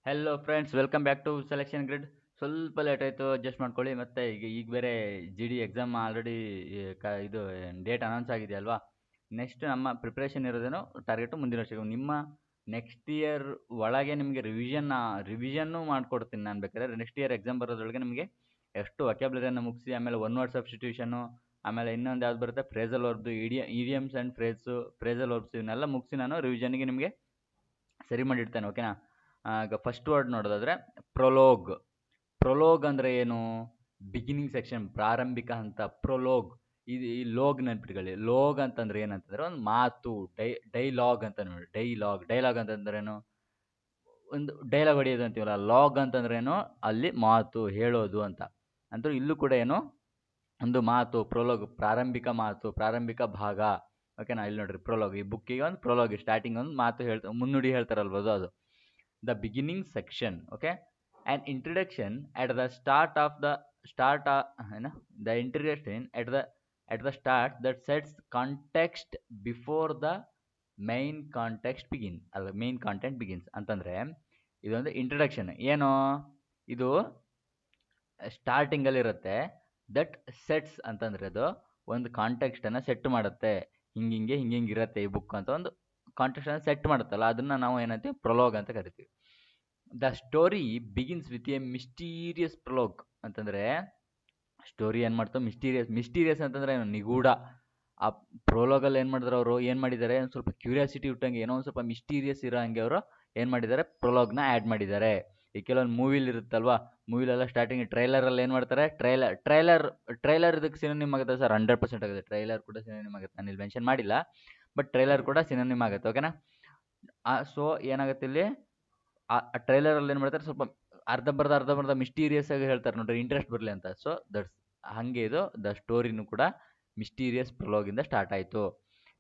Hello friends, welcome back to selection grid. ಸ್ವಲ್ಪ late ಆಯಿತು, adjust ಮಾಡ್ಕೊಳ್ಳಿ. ಮತ್ತೆ ಈಗ ಬೇರೆ ಜಿ ಡಿ ಎಕ್ಸಾಮ್ ಆಲ್ರೆಡಿ ಇದು ಡೇಟ್ ಅನೌನ್ಸ್ ಆಗಿದೆ ಅಲ್ವಾ. ನೆಕ್ಸ್ಟ್ ನಮ್ಮ ಪ್ರಿಪ್ರೇಷನ್ ಇರೋದೇನೋ ಟಾರ್ಗೆಟು ಮುಂದಿನ ವರ್ಷಕ್ಕೆ. ನಿಮ್ಮ ನೆಕ್ಸ್ಟ್ ಇಯರ್ ಒಳಗೆ ನಿಮಗೆ ರಿವಿಷನ್ನು ಮಾಡಿಕೊಡ್ತೀನಿ ನಾನು. ಬೇಕಾದ್ರೆ ನೆಕ್ಸ್ಟ್ ಇಯರ್ ಎಕ್ಸಾಮ್ ಬರೋದ್ರೊಳಗೆ ನಿಮಗೆ ಎಷ್ಟು ವೊಕ್ಯಾಬ್ಲರಿಯನ್ನು ಮುಗಿಸಿ, ಆಮೇಲೆ ಒನ್ ವರ್ಡ್ ಸಬ್ಸ್ಟಿಟ್ಯೂಷನು, ಆಮೇಲೆ ಇನ್ನೊಂದು ಯಾವ್ದು ಬರುತ್ತೆ ಫ್ರೇಸಲ್ ವರ್ಬ್ದು, ಇಡಿಯಮ್ಸ್ ಆ್ಯಂಡ್ ಫ್ರೇಸಲ್ ವರ್ಬ್ಸ್, ಇವನ್ನೆಲ್ಲ ಮುಗಿಸಿ ನಾನು ರಿವಿಷನ್ಗೆ ನಿಮಗೆ ಸರಿ ಮಾಡಿಡ್ತೇನೆ. ಓಕೆನಾ? ಈಗ ಫಸ್ಟ್ ವರ್ಡ್ ನೋಡೋದಾದ್ರೆ ಪ್ರೊಲೋಗ್. ಪ್ರೊಲೋಗ್ ಅಂದರೆ ಏನು? ಬಿಗಿನಿಂಗ್ ಸೆಕ್ಷನ್, ಪ್ರಾರಂಭಿಕ ಹಂತ. ಪ್ರೊಲೋಗ್ ಇದು ಈ ಲೋಗ್ ನೆನ್ಪಿಟ್ಕೊಳ್ಳಿ. ಲೋಗ್ ಅಂತಂದ್ರೆ ಏನಂತಂದ್ರೆ ಒಂದು ಮಾತು, ಡೈಲಾಗ್ ಅಂತ ನೋಡಿ. ಡೈಲಾಗ್ ಅಂತಂದ್ರೇನು? ಒಂದು ಡೈಲಾಗ್ ಹೊಡೆಯೋದು ಅಂತೀವಲ್ಲ. ಲಾಗ್ ಅಂತಂದ್ರೇನು? ಅಲ್ಲಿ ಮಾತು ಹೇಳೋದು ಅಂತ. ಅಂದ್ರೆ ಇಲ್ಲೂ ಕೂಡ ಏನು ಒಂದು ಮಾತು, ಪ್ರೊಲೋಗ್, ಪ್ರಾರಂಭಿಕ ಮಾತು, ಪ್ರಾರಂಭಿಕ ಭಾಗ. ಓಕೆನಾ? ಇಲ್ಲಿ ನೋಡ್ರಿ ಪ್ರೊಲೋಗ್, ಈ ಬುಕ್ಕಿಗೆ ಒಂದು ಪ್ರೊಲೋಗ್, ಸ್ಟಾರ್ಟಿಂಗ್ ಒಂದು ಮಾತು ಮುನ್ನುಡಿ ಹೇಳ್ತಾರಲ್ವದು ಅದು. The beginning section. Okay, an introduction at the start of the ಏನು the introduction at the start that sets context before the main context begin ಅಲ್ಲ ಮೈನ್ ಕಾಂಟೆಂಟ್ ಬಿಗಿನ್ಸ್ ಅಂತಂದರೆ ಇದೊಂದು ಇಂಟ್ರಡಕ್ಷನ್. ಏನು ಇದು? ಸ್ಟಾರ್ಟಿಂಗಲ್ಲಿರುತ್ತೆ. ದಟ್ ಸೆಟ್ಸ್ ಅಂತಂದರೆ ಅದು ಒಂದು ಕಾಂಟೆಕ್ಸ್ಟನ್ನು ಸೆಟ್ ಮಾಡುತ್ತೆ. ಹಿಂಗೆ ಇರುತ್ತೆ ಈ ಬುಕ್ ಅಂತ ಒಂದು ಕಾಂಟೆಕ್ಸ್ಟನ್ನು ಸೆಟ್ ಮಾಡುತ್ತಲ್ಲ, ಅದನ್ನು ನಾವು ಏನಂತೀವಿ? ಪ್ರೊಲೋಗ್ ಅಂತ ಕರಿತೀವಿ. The story begins with a mysterious prologue ಅಂತಂದರೆ ಸ್ಟೋರಿ ಏನು ಮಾಡ್ತಾವೆ? ಮಿಸ್ಟೀರಿಯಸ್ ಅಂತಂದರೆ ಏನು? ನಿಗೂಢ. ಆ ಪ್ರೊಲೋಗಲ್ಲಿ ಏನು ಮಾಡಿದ್ರು ಅವರು? ಏನು ಮಾಡಿದ್ದಾರೆ? ಒಂದು ಸ್ವಲ್ಪ ಕ್ಯೂರಿಯಾಸಿಟಿ ಹುಟ್ಟಂಗೆ, ಏನೋ ಒಂದು ಸ್ವಲ್ಪ ಮಿಸ್ಟೀರಿಯಸ್ ಇರೋ ಹಂಗೆ ಅವರು ಏನು ಮಾಡಿದ್ದಾರೆ? ಪ್ರೊಲೋಗ್ನ ಆ್ಯಡ್ ಮಾಡಿದ್ದಾರೆ. ಈ ಕೆಲವೊಂದು ಮೂವಿಲಿ ಇರುತ್ತಲ್ವಾ, ಮೂವಿಲೆಲ್ಲ ಸ್ಟಾರ್ಟಿಂಗ್ ಟ್ರೈಲರಲ್ಲಿ ಏನು ಮಾಡ್ತಾರೆ? ಟ್ರೈಲರ್ ಇದಕ್ಕೆ ಸಿನೋನಿಮ್ ಆಗುತ್ತೆ ಸರ್. 100% ಆಗುತ್ತೆ. ಟ್ರೈಲರ್ ಕೂಡ ಸಿನೋನಿಮ್ ಆಗುತ್ತೆ. ನಾನು ಇಲ್ಲಿ ಮೆನ್ಷನ್ ಮಾಡಿಲ್ಲ, ಬಟ್ ಟ್ರೈಲರ್ ಕೂಡ ಸಿನೋನಿಮ್ ಆಗುತ್ತೆ. ಓಕೆನಾ? ಸೊ ಏನಾಗುತ್ತೆ ಇಲ್ಲಿ? ಆ ಟ್ರೈಲರಲ್ಲಿ ಏನು ಮಾಡ್ತಾರೆ? ಸ್ವಲ್ಪ ಅರ್ಧಂಬರ್ಧ ಮಿಸ್ಟೀರಿಯಸ್ ಆಗಿ ಹೇಳ್ತಾರೆ ನೋಡ್ರಿ, ಇಂಟ್ರೆಸ್ಟ್ ಬರಲಿ ಅಂತ. ಸೊ ದಟ್ಸ್ ಹಾಗೆ ಇದು ದ ಸ್ಟೋರಿನೂ ಕೂಡ ಮಿಸ್ಟೀರಿಯಸ್ ಪ್ರೊಲೋಗಿಂದ ಸ್ಟಾರ್ಟ್ ಆಯಿತು.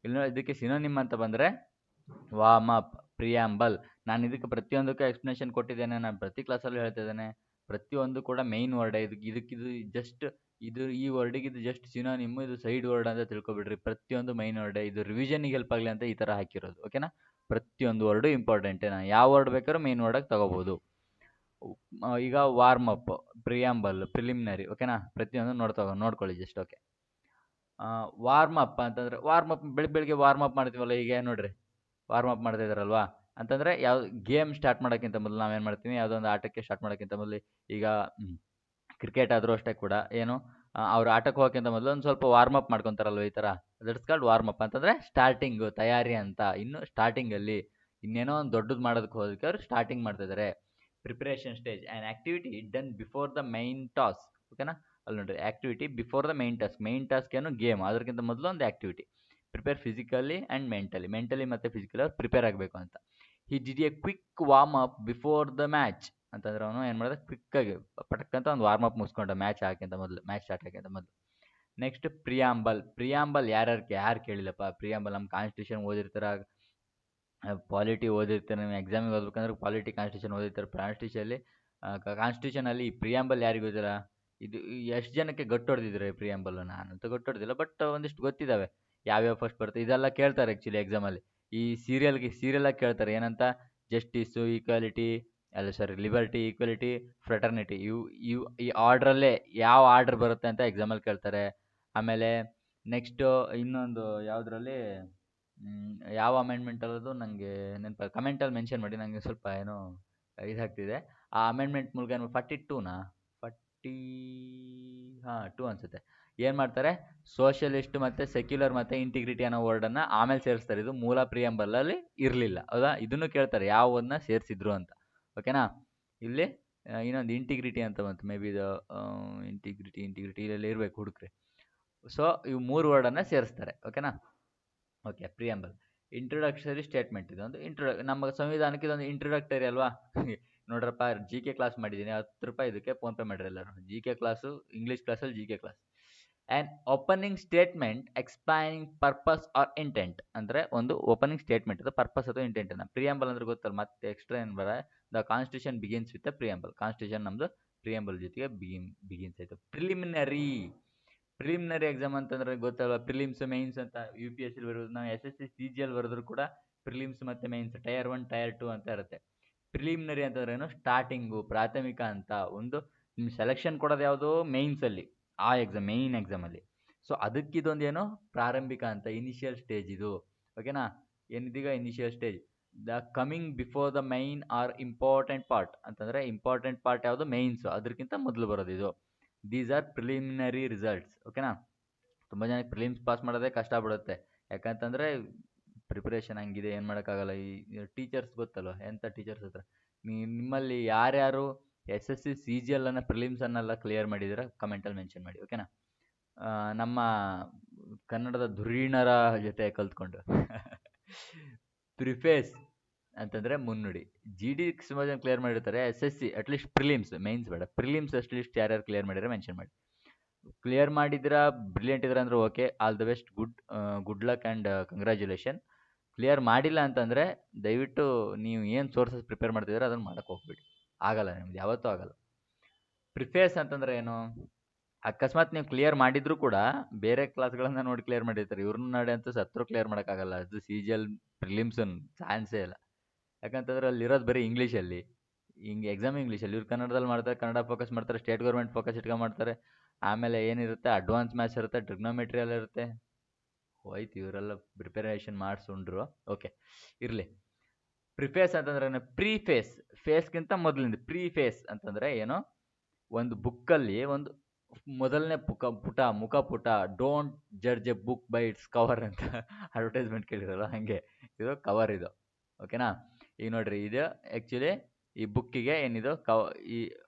ಇಲ್ಲಿ ಇದಕ್ಕೆ ಸಿನೋನಿಮ್ ಅಂತ ಬಂದರೆ ವಾರ್ಮ್ ಅಪ್, ಪ್ರಿಯಾಂಬಲ್. ನಾನು ಇದಕ್ಕೆ ಪ್ರತಿಯೊಂದಕ್ಕೂ ಎಕ್ಸ್ಪ್ಲನೇಷನ್ ಕೊಟ್ಟಿದ್ದೇನೆ. ನಾನು ಪ್ರತಿ ಕ್ಲಾಸಲ್ಲೂ ಹೇಳ್ತಿದ್ದೇನೆ. ಪ್ರತಿಯೊಂದು ಕೂಡ ಮೈನ್ ವರ್ಡ್. ಇದಕ್ಕಿದು ಜಸ್ಟ್ ಈ ವರ್ಡಿಗೆ ಇದು ಜಸ್ಟ್ ಸಿನೋನಿಮ್, ಇದು ಸೈಡ್ ವರ್ಡ್ ಅಂತ ತಿಳ್ಕೊಬಿಡ್ರಿ. ಪ್ರತಿಯೊಂದು ಮೈನ್ ವರ್ಡ್. ಇದು ರಿವಿಷನ್ಗೆ ಹೆಲ್ಪ್ ಆಗಲಿ ಅಂತ ಈ ಥರ ಹಾಕಿರೋದು. ಓಕೆನಾ? ಪ್ರತಿಯೊಂದು ವರ್ಡು ಇಂಪಾರ್ಟೆಂಟೇ. ನಾನು ಯಾವ ವರ್ಡ್ ಬೇಕಾದ್ರೂ ಮೈನ್ ವರ್ಡಾಗಿ ತಗೋಬೋದು. ಈಗ ವಾರ್ಮ್ ಅಪ್, ಪ್ರಿಯಾಂಬಲ್, ಪ್ರಿಲಿಮಿನರಿ. ಓಕೆನಾ? ಪ್ರತಿಯೊಂದು ನೋಡ್ಕೊಳ್ಳಿ ಜಸ್ಟ್. ಓಕೆ, ವಾರ್ಮ್ ಅಪ್ ಅಂತಂದರೆ ಬೆಳಿಗ್ಗೆ ವಾರ್ಮ್ ಅಪ್ ಮಾಡ್ತೀವಲ್ಲ. ಈಗ ನೋಡ್ರಿ, ವಾರ್ಮ್ ಅಪ್ ಮಾಡ್ತಾ ಇದ್ದಾರಲ್ವಾ ಅಂತಂದರೆ ಯಾವ ಗೇಮ್ ಸ್ಟಾರ್ಟ್ ಮಾಡೋಕ್ಕಿಂತ ಮೊದಲು ನಾವೇನು ಮಾಡ್ತೀವಿ? ಯಾವುದೋ ಒಂದು ಆಟಕ್ಕೆ ಸ್ಟಾರ್ಟ್ ಮಾಡೋಕ್ಕಿಂತ ಮೊದಲು, ಈಗ ಕ್ರಿಕೆಟ್ ಆದರೂ ಅಷ್ಟೇ ಕೂಡ ಏನು, ಅವ್ರು ಆಟಕ್ಕೆ ಹೋಗೋಕ್ಕಿಂತ ಮೊದಲು ಒಂದು ಸ್ವಲ್ಪ ವಾರ್ಮ್ ಅಪ್ ಮಾಡ್ಕೊತಾರಲ್ವ, ಈ ಥರ. ದಟ್ಸ್ ಕಾಲ್ಡ್ ವಾರ್ಮ್ ಅಪ್ ಅಂತಂದರೆ ಸ್ಟಾರ್ಟಿಂಗು, ತಯಾರಿ ಅಂತ. ಇನ್ನು ಸ್ಟಾರ್ಟಿಂಗಲ್ಲಿ ಇನ್ನೇನೋ ಒಂದು ದೊಡ್ಡದು ಮಾಡೋದಕ್ಕೆ ಹೋಗೋದಕ್ಕೆ ಅವ್ರು ಸ್ಟಾರ್ಟಿಂಗ್ ಮಾಡ್ತಿದ್ದಾರೆ. Preparation stage, an activity done before the main task. ಓಕೆನಾ? ಅಲ್ಲಿ ನೋಡಿರಿ, activity before the main task. Main task ಏನು? ಗೇಮ್. ಅದಕ್ಕಿಂತ ಮೊದಲು ಒಂದು activity. Prepare physically and mentally ಮತ್ತು ಫಿಸಿಕಲಿ ಅವ್ರು ಪ್ರಿಪೇರ್ ಆಗಬೇಕು ಅಂತ. He did A quick warm up before the match ಅಂತಂದ್ರೆ ಅವನು ಏನು ಮಾಡಿದ? ಕ್ವಿಕ್ಕಾಗಿ ಪಟಕ್ಕಂತ ಒಂದು ವಾರ್ಮ್ ಅಪ್ ಮುಗಿಸ್ಕೊಂಡ ಮ್ಯಾಚ್ ಸ್ಟಾರ್ಟ್ ಆಗೋಕ್ಕಿಂತ ಮೊದಲು. ನೆಕ್ಸ್ಟ್ ಪ್ರಿಯಾಂಬಲ್ ಯಾರು ಕೇಳಿಲ್ಲಪ್ಪ? ಪ್ರಿಯಾಂಬಲ್ ನಮ್ಮ ಕಾನ್ಸ್ಟಿಟ್ಯೂಷನ್ ಓದಿರ್ತಾರೆ, ಪಾಲಿಟಿ ಓದಿರ್ತಾರೆ. ನೀವು ಎಕ್ಸಾಮಿಗೆ ಓದ್ಬೇಕಂದ್ರೆ ಪಾಲಿಟಿ, ಕಾನ್ಸ್ಟಿಟ್ಯೂಷನ್ ಓದಿರ್ತಾರೆ. ಕಾನ್ಸ್ಟಿಟ್ಯೂಷನಲ್ಲಿ ಈ ಪ್ರಿಯಾಂಬಲ್ ಯಾರಿಗೂ ಗೊತ್ತಿಲ್ಲ. ಇದು ಎಷ್ಟು ಜನಕ್ಕೆ ಗಟ್ಟು ಹೊಡೆದಿದ್ರೆ ಪ್ರಿಯಾಂಬಲ್? ನಾನಂತೂ ಗಟ್ಟು ಹೊಡೆದಿಲ್ಲ, ಬಟ್ ಒಂದಿಷ್ಟು ಗೊತ್ತಿದ್ದಾವೆ ಯಾವ್ಯಾವ ಫಸ್ಟ್ ಬರುತ್ತೆ. ಇದೆಲ್ಲ ಕೇಳ್ತಾರೆ ಆ್ಯಕ್ಚುಲಿ ಎಕ್ಸಾಮಲ್ಲಿ. ಈ ಸೀರಿಯಲಾಗಿ ಕೇಳ್ತಾರೆ. ಏನಂತ? ಜಸ್ಟಿಸು, ಈಕ್ವಾಲಿಟಿ, ಅಲ್ಲ ಸಾರಿ, ಲಿಬರ್ಟಿ, ಈಕ್ವಾಲಿಟಿ, ಫ್ರೆಟರ್ನಿಟಿ. ಈ ಆರ್ಡ್ರಲ್ಲೇ ಯಾವ ಆರ್ಡ್ರ್ ಬರುತ್ತೆ ಅಂತ ಎಕ್ಸಾಮಲ್ಲಿ ಕೇಳ್ತಾರೆ. ಆಮೇಲೆ ನೆಕ್ಸ್ಟು ಇನ್ನೊಂದು ಯಾವುದರಲ್ಲಿ, ಯಾವ ಅಮೆಂಡ್ಮೆಂಟ್ ಅನ್ನೋದು ನನಗೆ ನೆನಪು, ಕಮೆಂಟಲ್ಲಿ ಮೆನ್ಷನ್ ಮಾಡಿ. ನನಗೆ ಸ್ವಲ್ಪ ಏನೋ ಇದಾಗ್ತಿದೆ. ಆ ಅಮೆಂಡ್ಮೆಂಟ್ ಮೂಲಕ 42ನಾ 2 ಅನಿಸುತ್ತೆ. ಏನು ಮಾಡ್ತಾರೆ? ಸೋಷಲಿಸ್ಟ್ ಮತ್ತು ಸೆಕ್ಯುಲರ್ ಮತ್ತು ಇಂಟಿಗ್ರಿಟಿ ಅನ್ನೋ ವರ್ಡನ್ನು ಆಮೇಲೆ ಸೇರಿಸ್ತಾರೆ. ಇದು ಮೂಲ ಪ್ರಿಯಾಂಬಲಲ್ಲಿ ಇರಲಿಲ್ಲ, ಹೌದಾ? ಇದನ್ನು ಕೇಳ್ತಾರೆ, ಯಾವನ್ನ ಸೇರಿಸಿದ್ರು ಅಂತ. ಓಕೆನಾ? ಇಲ್ಲಿ ಇನ್ನೊಂದು ಇಂಟಿಗ್ರಿಟಿ ಅಂತ ಬಂತು. ಮೇ ಬಿ ಇದು ಇಂಟಿಗ್ರಿಟಿ ಇಲ್ಲೆಲ್ಲ ಇರಬೇಕು, ಹುಡುಕ್ರಿ. ಸೊ ಇವು 3 ವರ್ಡನ್ನು ಸೇರಿಸ್ತಾರೆ. ಓಕೆನಾ? Okay, preamble. Introductory statement. ಇದೊಂದು ನಮ್ಮ ಸಂವಿಧಾನಕ್ಕೆ ಇದೊಂದು ಇಂಟ್ರೊಡಕ್ಟರಿ ಅಲ್ವಾ? ನೋಡ್ರಪ್ಪ, ಜಿ ಕೆ ಕ್ಲಾಸ್ ಮಾಡಿದ್ದೀನಿ, 10 ರೂಪಾಯಿ ಇದಕ್ಕೆ ಫೋನ್ಪೇ ಮಾಡಿರಿ ಎಲ್ಲರೂ. ಜಿ ಕೆ ಕ್ಲಾಸು, ಇಂಗ್ಲೀಷ್ ಕ್ಲಾಸಲ್ಲಿ G K class. An opening statement explaining purpose or intent. ಅಂದರೆ ಒಂದು ಓಪನಿಂಗ್ ಸ್ಟೇಟ್ಮೆಂಟ್, ಅದು ಪರ್ಪಸ್ ಅಥವಾ ಇಂಟೆಂಟನ್ನು. ಪ್ರಿಯಾಂಬಲ್ ಅಂದ್ರೆ ಗೊತ್ತಲ್ಲ, ಮತ್ತೆ ಎಕ್ಸ್ಟ್ರಾ ಏನು ಬರ. The constitution begins with the preamble. Constitution ನಮ್ಮದು ಪ್ರಿಯಾಂಬಲ್ ಜೊತೆಗೆ ಬಿಗಿನ್ಸ್ ಆಯಿತು. ಪ್ರಿಲಿಮಿನರಿ ಎಕ್ಸಾಮ್ ಅಂತಂದರೆ ಗೊತ್ತಲ್ವ? ಪ್ರಿಲಿಮ್ಸ್, ಮೈನ್ಸ್ ಅಂತ UPSC ಬರೋದು. ನಾವು SSC CGL ಬರೆದ್ರು ಕೂಡ ಪ್ರಿಲಿಮ್ಸ್ ಮತ್ತು ಮೈನ್ಸ್, ಟೈರ್ 1 ಟೈರ್ 2 ಅಂತ ಇರುತ್ತೆ. ಪ್ರಿಲಿಮಿನರಿ ಅಂತಂದ್ರೆ ಏನು, ಸ್ಟಾರ್ಟಿಂಗು, ಪ್ರಾಥಮಿಕ ಅಂತ. ಒಂದು ನಿಮ್ ಸೆಲೆಕ್ಷನ್ ಕೊಡೋದು ಯಾವುದು, ಮೇನ್ಸ್ ಅಲ್ಲಿ, ಆ ಎಕ್ಸಾಮ್, ಮೇನ್ ಎಕ್ಸಾಮ್ ಅಲ್ಲಿ. ಸೊ ಅದಕ್ಕಿದೊಂದು ಏನು, ಪ್ರಾರಂಭಿಕ ಅಂತ, ಇನಿಷಿಯಲ್ ಸ್ಟೇಜ್ ಇದು. ಓಕೆನಾ? ಏನಿದೀಗ initial stage. The coming before the main are important part ಅಂತಂದ್ರೆ, ಇಂಪಾರ್ಟೆಂಟ್ ಪಾರ್ಟ್ ಯಾವುದು, ಮೇನ್ಸ್, ಅದಕ್ಕಿಂತ ಮೊದಲು ಬರೋದು ಇದು. These are preliminary results. ಓಕೆನಾ? ತುಂಬ ಜನಕ್ಕೆ ಪ್ರಿಲಿಮ್ಸ್ ಪಾಸ್ ಮಾಡೋದೇ ಕಷ್ಟ ಬಿಡುತ್ತೆ. ಯಾಕಂತಂದರೆ ಪ್ರಿಪ್ರೇಷನ್ ಹಂಗಿದೆ, ಏನು ಮಾಡೋಕ್ಕಾಗಲ್ಲ. ಈ ಟೀಚರ್ಸ್ ಗೊತ್ತಲ್ವ, ಎಂಥ ಟೀಚರ್ಸ್ ಹತ್ರ. ನಿಮ್ಮಲ್ಲಿ ಯಾರ್ಯಾರು SSC CGL ಅನ್ನೋ ಪ್ರಿಲಿಮ್ಸನ್ನೆಲ್ಲ ಕ್ಲಿಯರ್ ಮಾಡಿದ್ದೀರಾ ಕಮೆಂಟಲ್ಲಿ ಮೆನ್ಷನ್ ಮಾಡಿ. ಓಕೆನಾ? ನಮ್ಮ ಕನ್ನಡದ ಧುರೀಣರ ಜೊತೆ ಕಲ್ತ್ಕೊಂಡು ಪ್ರಿಫೇಸ್ ಅಂತಂದರೆ ಮುನ್ನುಡಿ. GD ತುಂಬ ಜನ ಕ್ಲಿಯರ್ ಮಾಡಿರ್ತಾರೆ. SSC ಅಟ್ಲೀಸ್ಟ್ ಪ್ರಿಲಿಮ್ಸ್, ಮೇನ್ಸ್ ಬೇಡ, ಪ್ರಿಲಿಮ್ಸ್ ಅಟ್ಲೀಸ್ಟ್ ಯಾರ್ಯಾರು ಕ್ಲಿಯರ್ ಮಾಡಿದ್ರೆ ಮೆನ್ಷನ್ ಮಾಡಿ. ಕ್ಲಿಯರ್ ಮಾಡಿದ್ದೀರಾ, ಬ್ರಿಲಿಯಂಟ್ ಇದ್ದೀರಾ ಅಂದರೆ okay, all the best, good luck and congratulation. Clear ಮಾಡಿಲ್ಲ ಅಂತಂದರೆ ದಯವಿಟ್ಟು ನೀವು ಏನು ಸೋರ್ಸಸ್ ಪ್ರಿಪೇರ್ ಮಾಡ್ತಿದ್ದೀರಾ ಅದನ್ನು ಮಾಡೋಕ್ಕೆ ಹೋಗ್ಬಿಡಿ. ಆಗಲ್ಲ, ನಿಮ್ದು ಯಾವತ್ತೂ ಆಗಲ್ಲ. ಪ್ರಿಫೇಸ್ ಅಂತಂದರೆ ಏನು, ಅಕಸ್ಮಾತ್ ನೀವು ಕ್ಲಿಯರ್ ಮಾಡಿದರೂ ಕೂಡ ಬೇರೆ ಕ್ಲಾಸ್ಗಳನ್ನು ನೋಡಿ ಕ್ಲಿಯರ್ ಮಾಡಿರ್ತಾರೆ. ಇವ್ರನ್ನ ನೋಡಿ ಅಂತೂ ಸತ್ರು ಕ್ಲಿಯರ್ ಮಾಡೋಕ್ಕಾಗಲ್ಲ. ಅದು CGL ಪ್ರಿಲಿಮ್ಸನ್ನು ಚಾನ್ಸೇ ಇಲ್ಲ. ಯಾಕಂತಂದ್ರೆ ಅಲ್ಲಿರೋದು ಬರೀ ಇಂಗ್ಲೀಷಲ್ಲಿ, ಹಿಂಗೆ ಎಕ್ಸಾಮ್ ಇಂಗ್ಲೀಷಲ್ಲಿ. ಇವ್ರು ಕನ್ನಡದಲ್ಲಿ ಮಾಡ್ತಾರೆ, ಕನ್ನಡ ಫೋಕಸ್ ಮಾಡ್ತಾರೆ, ಸ್ಟೇಟ್ ಗೌರ್ಮೆಂಟ್ ಫೋಕಸ್ ಇಟ್ಕೊಂಡು ಮಾಡ್ತಾರೆ. ಆಮೇಲೆ ಏನಿರುತ್ತೆ, ಅಡ್ವಾನ್ಸ್ ಮ್ಯಾಥ್ಸ್ ಇರುತ್ತೆ, ಟ್ರಿಗ್ನೋಮೆಟ್ರಿ ಎಲ್ಲ ಇರುತ್ತೆ. ಹೋಯ್ತು ಇವರೆಲ್ಲ ಪ್ರಿಪರೇಷನ್ ಮಾಡಿಸುಂಡ್ರು. ಓಕೆ, ಇರಲಿ. ಪ್ರಿಫೇಸ್ ಅಂತಂದ್ರೆ ಪ್ರೀಫೇಸ್, ಫೇಸ್ಗಿಂತ ಮೊದಲಿಂದ. ಪ್ರೀಫೇಸ್ ಅಂತಂದರೆ ಏನು, ಒಂದು ಬುಕ್ಕಲ್ಲಿ ಒಂದು ಮೊದಲನೇ ಮುಖಪುಟ, don't judge a book by its cover ಅಂತ ಅಡ್ವರ್ಟೈಸ್ಮೆಂಟ್ ಕೇಳಿರಲ್ಲ, ಹಾಗೆ ಇದು ಕವರ್ ಇದು. ಓಕೆನಾ? ಈಗ ನೋಡ್ರಿ, ಇದು ಆ್ಯಕ್ಚುಲಿ ಈ ಬುಕ್ಕಿಗೆ ಏನಿದು ಈ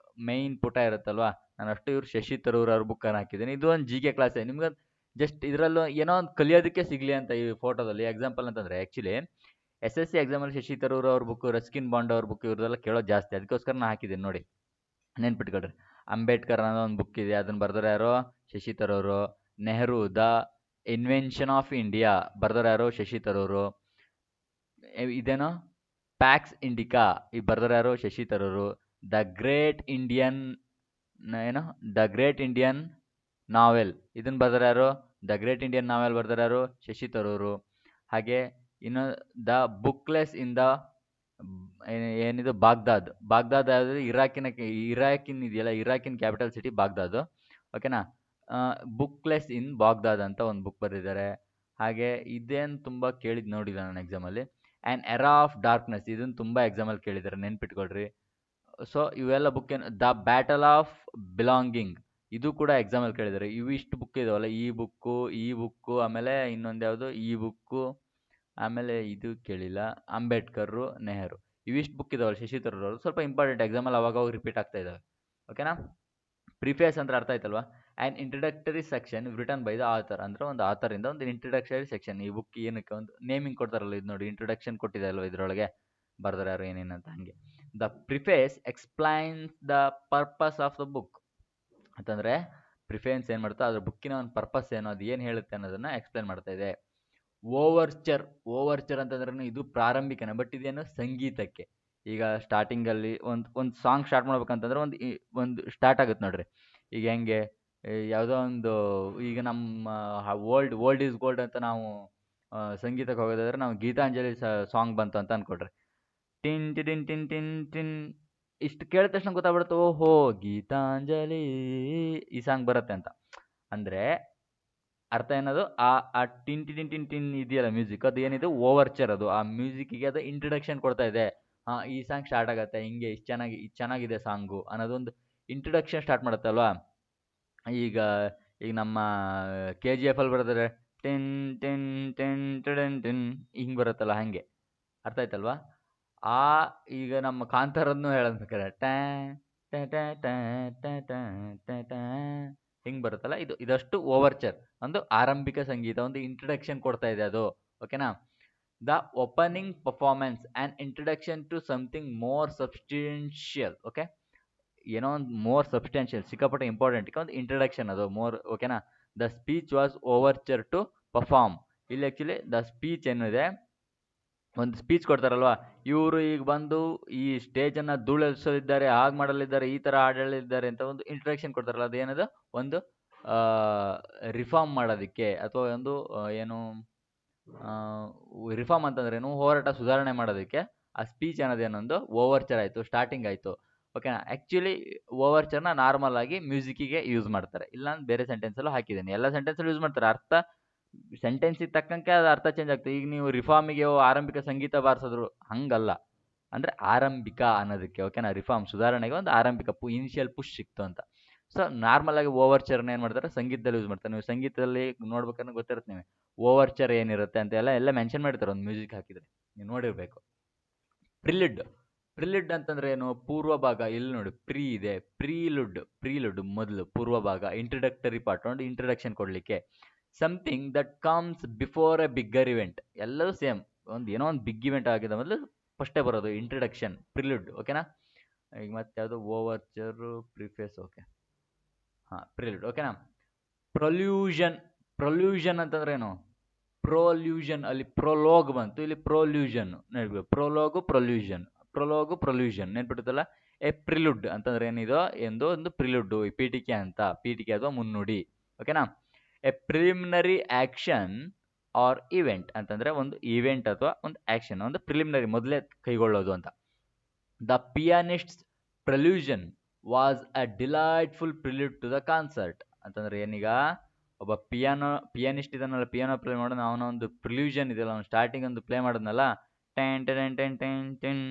ಮೈನ್ ಪುಟ ಇರುತ್ತಲ್ವಾ, ನಾನು ಅಷ್ಟು ಇವ್ರು ಶಶಿ ತರೂರ್ ಅವ್ರ ಬುಕ್ಕನ್ನು ಹಾಕಿದ್ದೀನಿ. ಇದು ಒಂದು GK ಕ್ಲಾಸೇ. ನಿಮ್ಗೆ ಜಸ್ಟ್ ಇದರಲ್ಲೂ ಏನೋ ಒಂದು ಕಲಿಯೋದಕ್ಕೆ ಸಿಗಲಿ ಅಂತ ಈ ಫೋಟೋದಲ್ಲಿ. ಎಕ್ಸಾಂಪಲ್ ಅಂತಂದರೆ ಆ್ಯಕ್ಚುಲಿ SSC ಎಕ್ಸಾಮಲ್ಲಿ ಶಶಿ ತರೂರ್ ಅವ್ರ ಬುಕ್, ರಸ್ಕಿನ್ ಬಾಂಡ್ ಅವ್ರ ಬುಕ್, ಇವ್ರದೆಲ್ಲ ಕೇಳೋದು ಜಾಸ್ತಿ. ಅದಕ್ಕೋಸ್ಕರ ನಾನು ಹಾಕಿದ್ದೀನಿ ನೋಡಿ, ನೆನ್ಪಿಟ್ಕೊಳ್ರಿ. ಅಂಬೇಡ್ಕರ್ ಅನ್ನೋ ಒಂದು ಬುಕ್ ಇದೆ, ಅದನ್ನು ಬರ್ದೋರು ಯಾರು, Shashi Tharoor. Nehru, the invention of India, ಬರ್ದೋರು ಯಾರು, ಶಶಿ ತರೂರು. ಇದೇನೋ ಪ್ಯಾಕ್ಸ್ ಇಂಡಿಕಾ, ಈ ಬರ್ದೋರು ಯಾರು, Shashi Tharoor. The great Indian novel, ಇದನ್ನು ಬರ್ದೋರು ಯಾರು, ದ ಗ್ರೇಟ್ ಇಂಡಿಯನ್ ನಾವೆಲ್ ಬರ್ದೋರು ಯಾರು, ಶಶಿ ತರೂರು. ಹಾಗೆ ಇನ್ನು ದ ಬುಕ್ಲೆಸ್ ಇನ್ ದ ಏನಿದು ಬಾಗ್ದಾದ್ ಯಾವುದು, ಇರಾಕಿನ್ ಇದೆಯಲ್ಲ, ಇರಾಕಿನ್ ಕ್ಯಾಪಿಟಲ್ ಸಿಟಿ ಬಾಗ್ದಾದ್. ಓಕೆನಾ? ಬುಕ್ಲೆಸ್ ಇನ್ ಬಾಗ್ದಾದ್ ಅಂತ ಒಂದು ಬುಕ್ ಬರೆದಿದ್ದಾರೆ. ಹಾಗೆ ಇದೇನು ತುಂಬ ಕೇಳಿದ್ದು ನೋಡಿಲ್ಲ ನಾನು ಎಕ್ಸಾಮಲ್ಲಿ. ಆ್ಯನ್ ಎರಾ ಆಫ್ ಡಾರ್ಕ್ನೆಸ್, ಇದನ್ನು ತುಂಬ ಎಕ್ಸಾಮಲ್ಲಿ ಕೇಳಿದ್ದಾರೆ, ನೆನ್ಪಿಟ್ಕೊಳ್ರಿ. ಸೊ ಇವೆಲ್ಲ ಬುಕ್ ಏನು, ದ ಬ್ಯಾಟಲ್ ಆಫ್ ಬಿಲಾಂಗಿಂಗ್, ಇದು ಕೂಡ ಎಕ್ಸಾಮಲ್ಲಿ ಕೇಳಿದ್ದಾರೆ. ಇವಿಷ್ಟು ಬುಕ್ ಇದಾವಲ್ಲ, ಈ ಬುಕ್ಕು, ಆಮೇಲೆ ಇನ್ನೊಂದು ಯಾವುದು, ಈ ಬುಕ್ಕು, ಆಮೇಲೆ ಇದು ಕೇಳಿಲ್ಲ, ಅಂಬೇಡ್ಕರ್, ನೆಹರು, ಇವಿಷ್ಟು ಬುಕ್ ಇದಾವಲ್ಲ ಶಶಿ ತರೂರ್ ಅವರು, ಸ್ವಲ್ಪ ಇಂಪಾರ್ಟೆಂಟ್, ಎಕ್ಸಾಮಲ್ಲಿ ಅವಾಗ ರಿಪೀಟ್ ಆಗ್ತಾ ಇದ್ದಾವೆ. ಓಕೆನಾ? ಪ್ರಿಫೇಸ್ ಅಂದ್ರೆ ಅರ್ಥ ಆಯ್ತಲ್ವಾ? An introductory section written by the author, ಅಂದರೆ ಒಂದು ಆಥರಿಂದ ಒಂದು ಇಂಟ್ರಡಕ್ಟರಿ ಸೆಕ್ಷನ್. ಈ ಬುಕ್ ಏನಕ್ಕೆ ಒಂದು ನೇಮಿಂಗ್ ಕೊಡ್ತಾರಲ್ಲ, ಇದು ನೋಡಿ, ಇಂಟ್ರೊಡಕ್ಷನ್ ಕೊಟ್ಟಿದೆ ಅಲ್ವ ಇದರೊಳಗೆ, ಬರ್ದಾರೆ ಯಾರು ಏನೇನಂತ. ಹಾಗೆ the preface explains the purpose of the book ಅಂತಂದರೆ, ಪ್ರಿಫೇನ್ಸ್ ಏನು ಮಾಡ್ತಾ ಅದ್ರ ಬುಕ್ಕಿನ ಒಂದು ಪರ್ಪಸ್ ಏನು, ಅದು ಏನು ಹೇಳುತ್ತೆ ಅನ್ನೋದನ್ನು ಎಕ್ಸ್ಪ್ಲೈನ್ ಮಾಡ್ತಾ ಇದೆ. ಓವರ್ಚರ್ ಅಂತಂದ್ರೆ ಇದು ಪ್ರಾರಂಭಿಕನೇ, ಬಟ್ ಇದೇನು ಸಂಗೀತಕ್ಕೆ. ಈಗ ಸ್ಟಾರ್ಟಿಂಗಲ್ಲಿ ಒಂದು ಸಾಂಗ್ ಸ್ಟಾರ್ಟ್ ಮಾಡ್ಬೇಕಂತಂದ್ರೆ ಒಂದು ಸ್ಟಾರ್ಟ್ ಆಗುತ್ತೆ ನೋಡ್ರಿ. ಈಗ ಹೆಂಗೆ, ಯಾವುದೋ ಒಂದು, ಈಗ ನಮ್ಮ ಓಲ್ಡ್ ಈಸ್ ಗೋಲ್ಡ್ ಅಂತ ನಾವು ಸಂಗೀತಕ್ಕೆ ಹೋಗೋದಾದ್ರೆ, ನಾವು ಗೀತಾಂಜಲಿ ಸಾಂಗ್ ಬಂತು ಅಂತ ಅಂದ್ಕೊಡ್ರಿ. ಟಿನ್ ಟಿನ್ ಟಿನ್ ಟಿನ್ ಟಿನ್ ಇಷ್ಟು ಕೇಳಿದ ತಕ್ಷಣ ಗೊತ್ತಾಗ್ಬಿಡುತ್ತೆ, ಓಹೋ ಗೀತಾಂಜಲಿ ಈ ಸಾಂಗ್ ಬರುತ್ತೆ ಅಂತ. ಅಂದರೆ ಅರ್ಥ ಏನದು, ಆ ಟಿನ್ ಟಿನ್ ಟಿನ್ ಟಿನ್ ಇದೆಯಲ್ಲ ಮ್ಯೂಸಿಕ್, ಅದು ಏನಿದೆ ಓವರ್ಚರ್. ಅದು ಆ ಮ್ಯೂಸಿಕ್ಕಿಗೆ ಅದು ಇಂಟ್ರಡಕ್ಷನ್ ಕೊಡ್ತಾ ಇದೆ. ಈ ಸಾಂಗ್ ಸ್ಟಾರ್ಟ್ ಆಗುತ್ತೆ ಹಿಂಗೆ, ಇಷ್ಟು ಚೆನ್ನಾಗಿದೆ ಸಾಂಗು ಅನ್ನೋದೊಂದು ಇಂಟ್ರಡಕ್ಷನ್ ಸ್ಟಾರ್ಟ್ ಮಾಡುತ್ತಲ್ವಾ. ಈಗ ನಮ್ಮ KGF ಅಲ್ಲಿ ಬರೆದ್ರೆ ಟಿನ್ ಟಿನ್ ಟಿನ್ ಟಿನ್ ಟಿನ್ ಹಿಂಗೆ ಬರುತ್ತಲ್ಲ, ಹಾಗೆ. ಅರ್ಥ ಆಯ್ತಲ್ವಾ? ಈಗ ನಮ್ಮ ಕಾಂತಾರನ್ನು ಹೇಳಬೇಕಾರೆ ಹಿಂಗೆ ಬರುತ್ತಲ್ಲ, ಇದಷ್ಟು ಓವರ್ಚರ್, ಒಂದು ಆರಂಭಿಕ ಸಂಗೀತ, ಒಂದು ಇಂಟ್ರಡಕ್ಷನ್ ಕೊಡ್ತಾ ಇದೆ ಅದು. ಓಕೆನಾ? The opening performance and introduction to something more substantial. Okay, ಏನೋ ಒಂದು ಮೋರ್ ಸಬ್ಸ್ಟೆನ್ಷಿಯಲ್, ಸಿಕ್ಕಾಪಟ್ಟೆ ಇಂಪಾರ್ಟೆಂಟ್, ಒಂದು ಇಂಟ್ರಡಕ್ಷನ್ ಅದು ಮೋರ್. ಓಕೆನಾ? The speech was overture to perform. ಇಲ್ಲಿ ಆ್ಯಕ್ಚುಲಿ ದ ಸ್ಪೀಚ್ ಏನಿದೆ, ಒಂದು ಸ್ಪೀಚ್ ಕೊಡ್ತಾರಲ್ವ, ಇವರು ಈಗ ಬಂದು ಈ ಸ್ಟೇಜನ್ನು ಧೂಳೆಲ್ಲಿಸಲಿದ್ದಾರೆ, ಹಾಗೆ ಮಾಡಲಿದ್ದಾರೆ, ಈ ಥರ ಆಡಲಿದ್ದಾರೆ ಅಂತ ಒಂದು ಇಂಟ್ರಡಕ್ಷನ್ ಕೊಡ್ತಾರಲ್ಲ, ಅದೇನದು ಒಂದು ರಿಫಾರ್ಮ್ ಮಾಡೋದಕ್ಕೆ, ಅಥವಾ ಒಂದು ಏನು ರಿಫಾರ್ಮ್ ಅಂತಂದ್ರೇನು, ಹೋರಾಟ ಸುಧಾರಣೆ ಮಾಡೋದಕ್ಕೆ ಆ ಸ್ಪೀಚ್ ಅನ್ನೋದೇನೊಂದು ಓವರ್ಚರ್ ಆಯಿತು, ಸ್ಟಾರ್ಟಿಂಗ್ ಆಯಿತು. ಓಕೆನಾ. ಆ್ಯಕ್ಚುಲಿ ಓವರ್ಚರ್ನ ನಾರ್ಮಲ್ ಆಗಿ ಮ್ಯೂಸಿಕ್ಕಿಗೆ ಯೂಸ್ ಮಾಡ್ತಾರೆ, ಇಲ್ಲ ಬೇರೆ ಸೆಂಟೆನ್ಸಲ್ಲೂ ಹಾಕಿದ್ದೀನಿ. ಎಲ್ಲ ಸೆಂಟೆನ್ಸಲ್ಲೂ ಯೂಸ್ ಮಾಡ್ತಾರೆ. ಅರ್ಥ ಸೆಂಟೆನ್ಸಿಗೆ ತಕ್ಕಂಗೆ ಅದು ಅರ್ಥ ಚೇಂಜ್ ಆಗ್ತದೆ. ಈಗ ನೀವು ರಿಫಾರ್ಮಿಗೆ ಆರಂಭಿಕ ಸಂಗೀತ ಬಾರಿಸಿದ್ರು ಹಂಗಲ್ಲ. ಅಂದರೆ ಆರಂಭಿಕ ಅನ್ನೋದಕ್ಕೆ, ಓಕೆನಾ. ರಿಫಾರ್ಮ್ ಸುಧಾರಣೆಗೆ ಒಂದು ಆರಂಭಿಕ ಇನಿಷಿಯಲ್ ಪುಷ್ ಸಿಕ್ತು ಅಂತ. ಸೊ ನಾರ್ಮಲ್ ಆಗಿ ಓವರ್ಚರ್ನ ಏನು ಮಾಡ್ತಾರೆ, ಸಂಗೀತದಲ್ಲಿ ಯೂಸ್ ಮಾಡ್ತಾರೆ. ನೀವು ಸಂಗೀತದಲ್ಲಿ ನೋಡ್ಬೇಕಂದ್ರೆ ಗೊತ್ತಿರುತ್ತೆ ನೀವು ಓವರ್ಚರ್ ಏನಿರುತ್ತೆ ಅಂತ ಎಲ್ಲ ಮೆನ್ಷನ್ ಮಾಡಿರ್ತಾರೆ ಒಂದು ಮ್ಯೂಸಿಕ್ ಹಾಕಿದರೆ, ನೀವು ನೋಡಿರಬೇಕು. ಪ್ರಿಲಿಡ್. ಪ್ರಿಲಿಡ್ ಅಂತಂದ್ರೆ ಏನು? ಪೂರ್ವ ಭಾಗ. ಇಲ್ಲಿ ನೋಡಿ ಪ್ರೀ ಇದೆ, ಪ್ರೀಲುಡ್ ಮೊದಲು ಪೂರ್ವ ಭಾಗ, ಇಂಟ್ರಡಕ್ಟರಿ ಪಾರ್ಟ್, ಒಂದು ಇಂಟ್ರಡಕ್ಷನ್ ಕೊಡಲಿಕ್ಕೆ. Something that comes before A bigger event. ಎಲ್ಲರೂ ಸೇಮ್, ಏನೋ ಒಂದು ಬಿಗ್ ಇವೆಂಟ್ ಆಗಿದೆ ಮೊದಲು ಫಸ್ಟೇ ಬರೋದು ಇಂಟ್ರಡಕ್ಷನ್, ಪ್ರಿಲಿಡ್. ಓಕೆನಾ. ಈಗ ಮತ್ತೆ ಯಾವುದು ಓವರ್ಚರು, ಪ್ರಿಫೇಸ್. ಓಕೆ, ಹಾಂ, ಪ್ರಿಲಿಡ್. ಓಕೆನಾ. ಪ್ರೊಲ್ಯೂಷನ್ ಅಂತಂದ್ರೆ ಏನು? ಪ್ರೊಲ್ಯೂಷನ್. ಅಲ್ಲಿ ಪ್ರೊಲೋಗ್ ಬಂತು, ಇಲ್ಲಿ ಪ್ರೊಲ್ಯೂಷನ್ ನೆನ್ಪಿಟ್ಟು. ಪ್ರೊಲ್ಯೂಷನ್ ನೆನ್ಪಿಡುತ್ತಲ್ಲ. ಪ್ರಿಲುಡ್ ಅಂತಂದ್ರೆ ಏನಿದೋ ಒಂದು ಪ್ರಿಲುಡ್, ಪೀಠಿಕೆ ಅಂತ, ಪೀಠಿಕೆ ಅಥವಾ ಮುನ್ನುಡಿ. ಓಕೆನಾ. ಪ್ರಿಲಿಮಿನರಿ ಆಕ್ಷನ್ ಆರ್ ಇವೆಂಟ್ ಅಂತಂದ್ರೆ ಒಂದು ಇವೆಂಟ್ ಅಥವಾ ಒಂದು ಆಕ್ಷನ್, ಒಂದು ಪ್ರಿಲಿಮಿನರಿ, ಮೊದಲೇ ಕೈಗೊಳ್ಳೋದು ಅಂತ. The pianist's prolusion was a delightful prelude to the concert ಅಂತಂದ್ರೆ ಏನೀಗ ಒಬ್ಬ ಪಿಯಾನಿಸ್ಟ್ ಇದನ್ನಲ್ಲ, ಪಿಯಾನೋ ಪ್ಲೇ ಮಾಡೋದು, ಅವನ ಒಂದು ಪ್ರಿಲ್ಯೂಷನ್ ಇದೆಯಲ್ಲ, ಅವ್ನು ಸ್ಟಾರ್ಟಿಂಗ್ ಒಂದು ಪ್ಲೇ ಮಾಡೋದ್ನಲ್ಲ, ಟೆನ್ ಟೆನ್ ಟೆನ್ ಟೆನ್ ಟೆನ್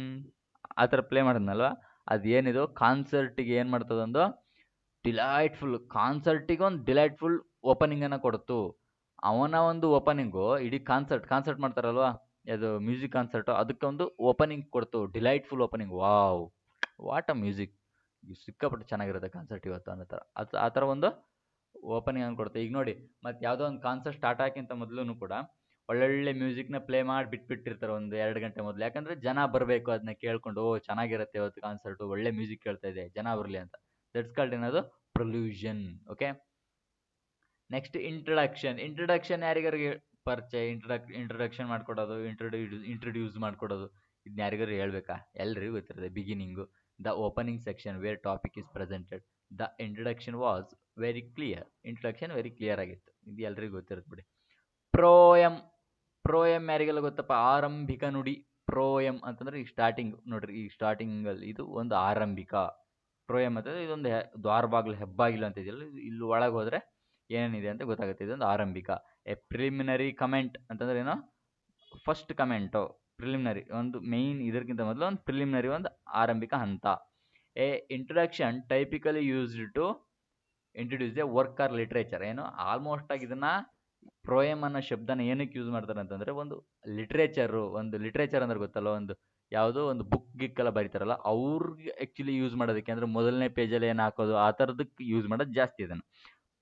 ಆ ಥರ ಪ್ಲೇ ಮಾಡೋದ್ನಲ್ವ, ಅದೇನಿದು ಕಾನ್ಸರ್ಟಿಗೆ ಏನು ಮಾಡ್ತದೊಂದು ಕಾನ್ಸರ್ಟಿಗೆ ಒಂದು ಡಿಲೈಟ್ಫುಲ್ ಓಪನಿಂಗನ್ನು ಕೊಡ್ತು. ಅವನ ಒಂದು ಓಪನಿಂಗು ಇಡೀ ಕಾನ್ಸರ್ಟ್ ಮಾಡ್ತಾರಲ್ವಾ, ಅದು ಮ್ಯೂಸಿಕ್ ಕಾನ್ಸರ್ಟು, ಅದಕ್ಕೆ ಒಂದು ಓಪನಿಂಗ್ ಕೊಡ್ತು, delightful opening. Wow, what a music, ಸಿಕ್ಕಾಪಟ್ಟೆ ಚೆನ್ನಾಗಿರುತ್ತೆ ಕಾನ್ಸರ್ಟ್ ಇವತ್ತು ಅನ್ನೋ ಥರ. ಆ ಥರ ಒಂದು ಓಪನಿಂಗ್ ಹಂಗೆ ಕೊಡುತ್ತೆ. ಈಗ ನೋಡಿ, ಮತ್ತು ಯಾವುದೋ ಒಂದು ಕಾನ್ಸರ್ಟ್ ಸ್ಟಾರ್ಟ್ ಆಗೋಕ್ಕಿಂತ ಮೊದಲು ಕೂಡ ಒಳ್ಳೊಳ್ಳೆ ಮ್ಯೂಸಿಕ್ನ ಪ್ಲೇ ಮಾಡಿ ಬಿಟ್ಬಿಟ್ಟಿರ್ತಾರೆ ಒಂದು 2 ಗಂಟೆ ಮೊದಲು. ಯಾಕಂದರೆ ಜನ ಬರಬೇಕು ಅದನ್ನ ಕೇಳ್ಕೊಂಡು, ಓ ಚೆನ್ನಾಗಿರುತ್ತೆ ಇವತ್ತು ಕಾನ್ಸರ್ಟು, ಒಳ್ಳೆ ಮ್ಯೂಸಿಕ್ ಕೇಳ್ತಾ ಇದೆ, ಜನ ಬರಲಿ ಅಂತ. ದಟ್ಸ್ ಕಾಲ್ಡ್ ಏನದು? ಪ್ರೊಲ್ಯೂಷನ್. ಓಕೆ. ನೆಕ್ಸ್ಟ್ ಇಂಟ್ರಡಕ್ಷನ್ ಯಾರಿಗಾರಿಗೆ ಪರಿಚಯ, ಇಂಟ್ರಡಕ್ಷನ್ ಮಾಡ್ಕೊಡೋದು, ಇಂಟ್ರಡ್ಯೂಸ್ ಮಾಡ್ಕೊಡೋದು, ಇದನ್ನ ಯಾರಿಗಾರು ಹೇಳ್ಬೇಕಾ? ಎಲ್ರಿಗೂ ಗೊತ್ತಿರುತ್ತೆ. Beginning, the opening section where topic is presented. The introduction was very clear. Introduction very clear ಆಗಿತ್ತು, ಇದು ಎಲ್ರಿಗೂ ಗೊತ್ತಿರುತ್ತೆ ಬಿಡಿ. ಪ್ರೋಯಮ್ ಯಾರಿಗೆಲ್ಲ ಗೊತ್ತಪ್ಪ? ಆರಂಭಿಕ ನುಡಿ. ಪ್ರೋಯಮ್ ಅಂತಂದ್ರೆ ಈಗ ಸ್ಟಾರ್ಟಿಂಗ್ ನೋಡ್ರಿ, ಈ ಸ್ಟಾರ್ಟಿಂಗಲ್ಲಿ ಇದು ಒಂದು ಆರಂಭಿಕ. ಪ್ರೋಯಮ್ ಅಂತಂದ್ರೆ ಇದೊಂದು ದ್ವಾರಬಾಗಿಲು, ಹೆಬ್ಬಾಗಿಲು ಅಂತ ಇದೆಯಲ್ಲ, ಇಲ್ಲಿ ಒಳಗೆ ಹೋದರೆ ಏನೇನಿದೆ ಅಂತ ಗೊತ್ತಾಗುತ್ತೆ. ಇದೊಂದು ಆರಂಭಿಕ. ಪ್ರಿಲಿಮಿನರಿ ಕಮೆಂಟ್ ಅಂತಂದ್ರೆ ಏನೋ ಫಸ್ಟ್ ಕಮೆಂಟು, ಪ್ರಿಲಿಮಿನರಿ ಒಂದು ಮೇಯ್ನ್, ಇದಕ್ಕಿಂತ ಮೊದಲು ಒಂದು ಪ್ರಿಲಿಮಿನರಿ, ಒಂದು ಆರಂಭಿಕ ಹಂತ. Introduction typically used to introduce a work or literature. ಏನು ಆಲ್ಮೋಸ್ಟ್ ಆಗಿ ಇದನ್ನ ಪ್ರೋಯಮ್ ಅನ್ನೋ ಶಬ್ದನ ಏನಕ್ಕೆ ಯೂಸ್ ಮಾಡ್ತಾರೆ ಅಂತಂದರೆ, ಒಂದು ಲಿಟ್ರೇಚರ್ ಅಂದ್ರೆ ಗೊತ್ತಲ್ಲ, ಒಂದು ಯಾವುದೋ ಒಂದು ಬುಕ್ ಗಿಕ್ಕೆಲ್ಲ ಬರೀತಾರಲ್ಲ ಅವ್ರಿಗೆ ಆ್ಯಕ್ಚುಲಿ ಯೂಸ್ ಮಾಡೋದಕ್ಕೆ, ಅಂದರೆ ಮೊದಲನೇ ಪೇಜಲ್ಲಿ ಏನು ಹಾಕೋದು ಆ ಥರದಕ್ಕೆ ಯೂಸ್ ಮಾಡೋದು ಜಾಸ್ತಿ ಇದನ್ನು.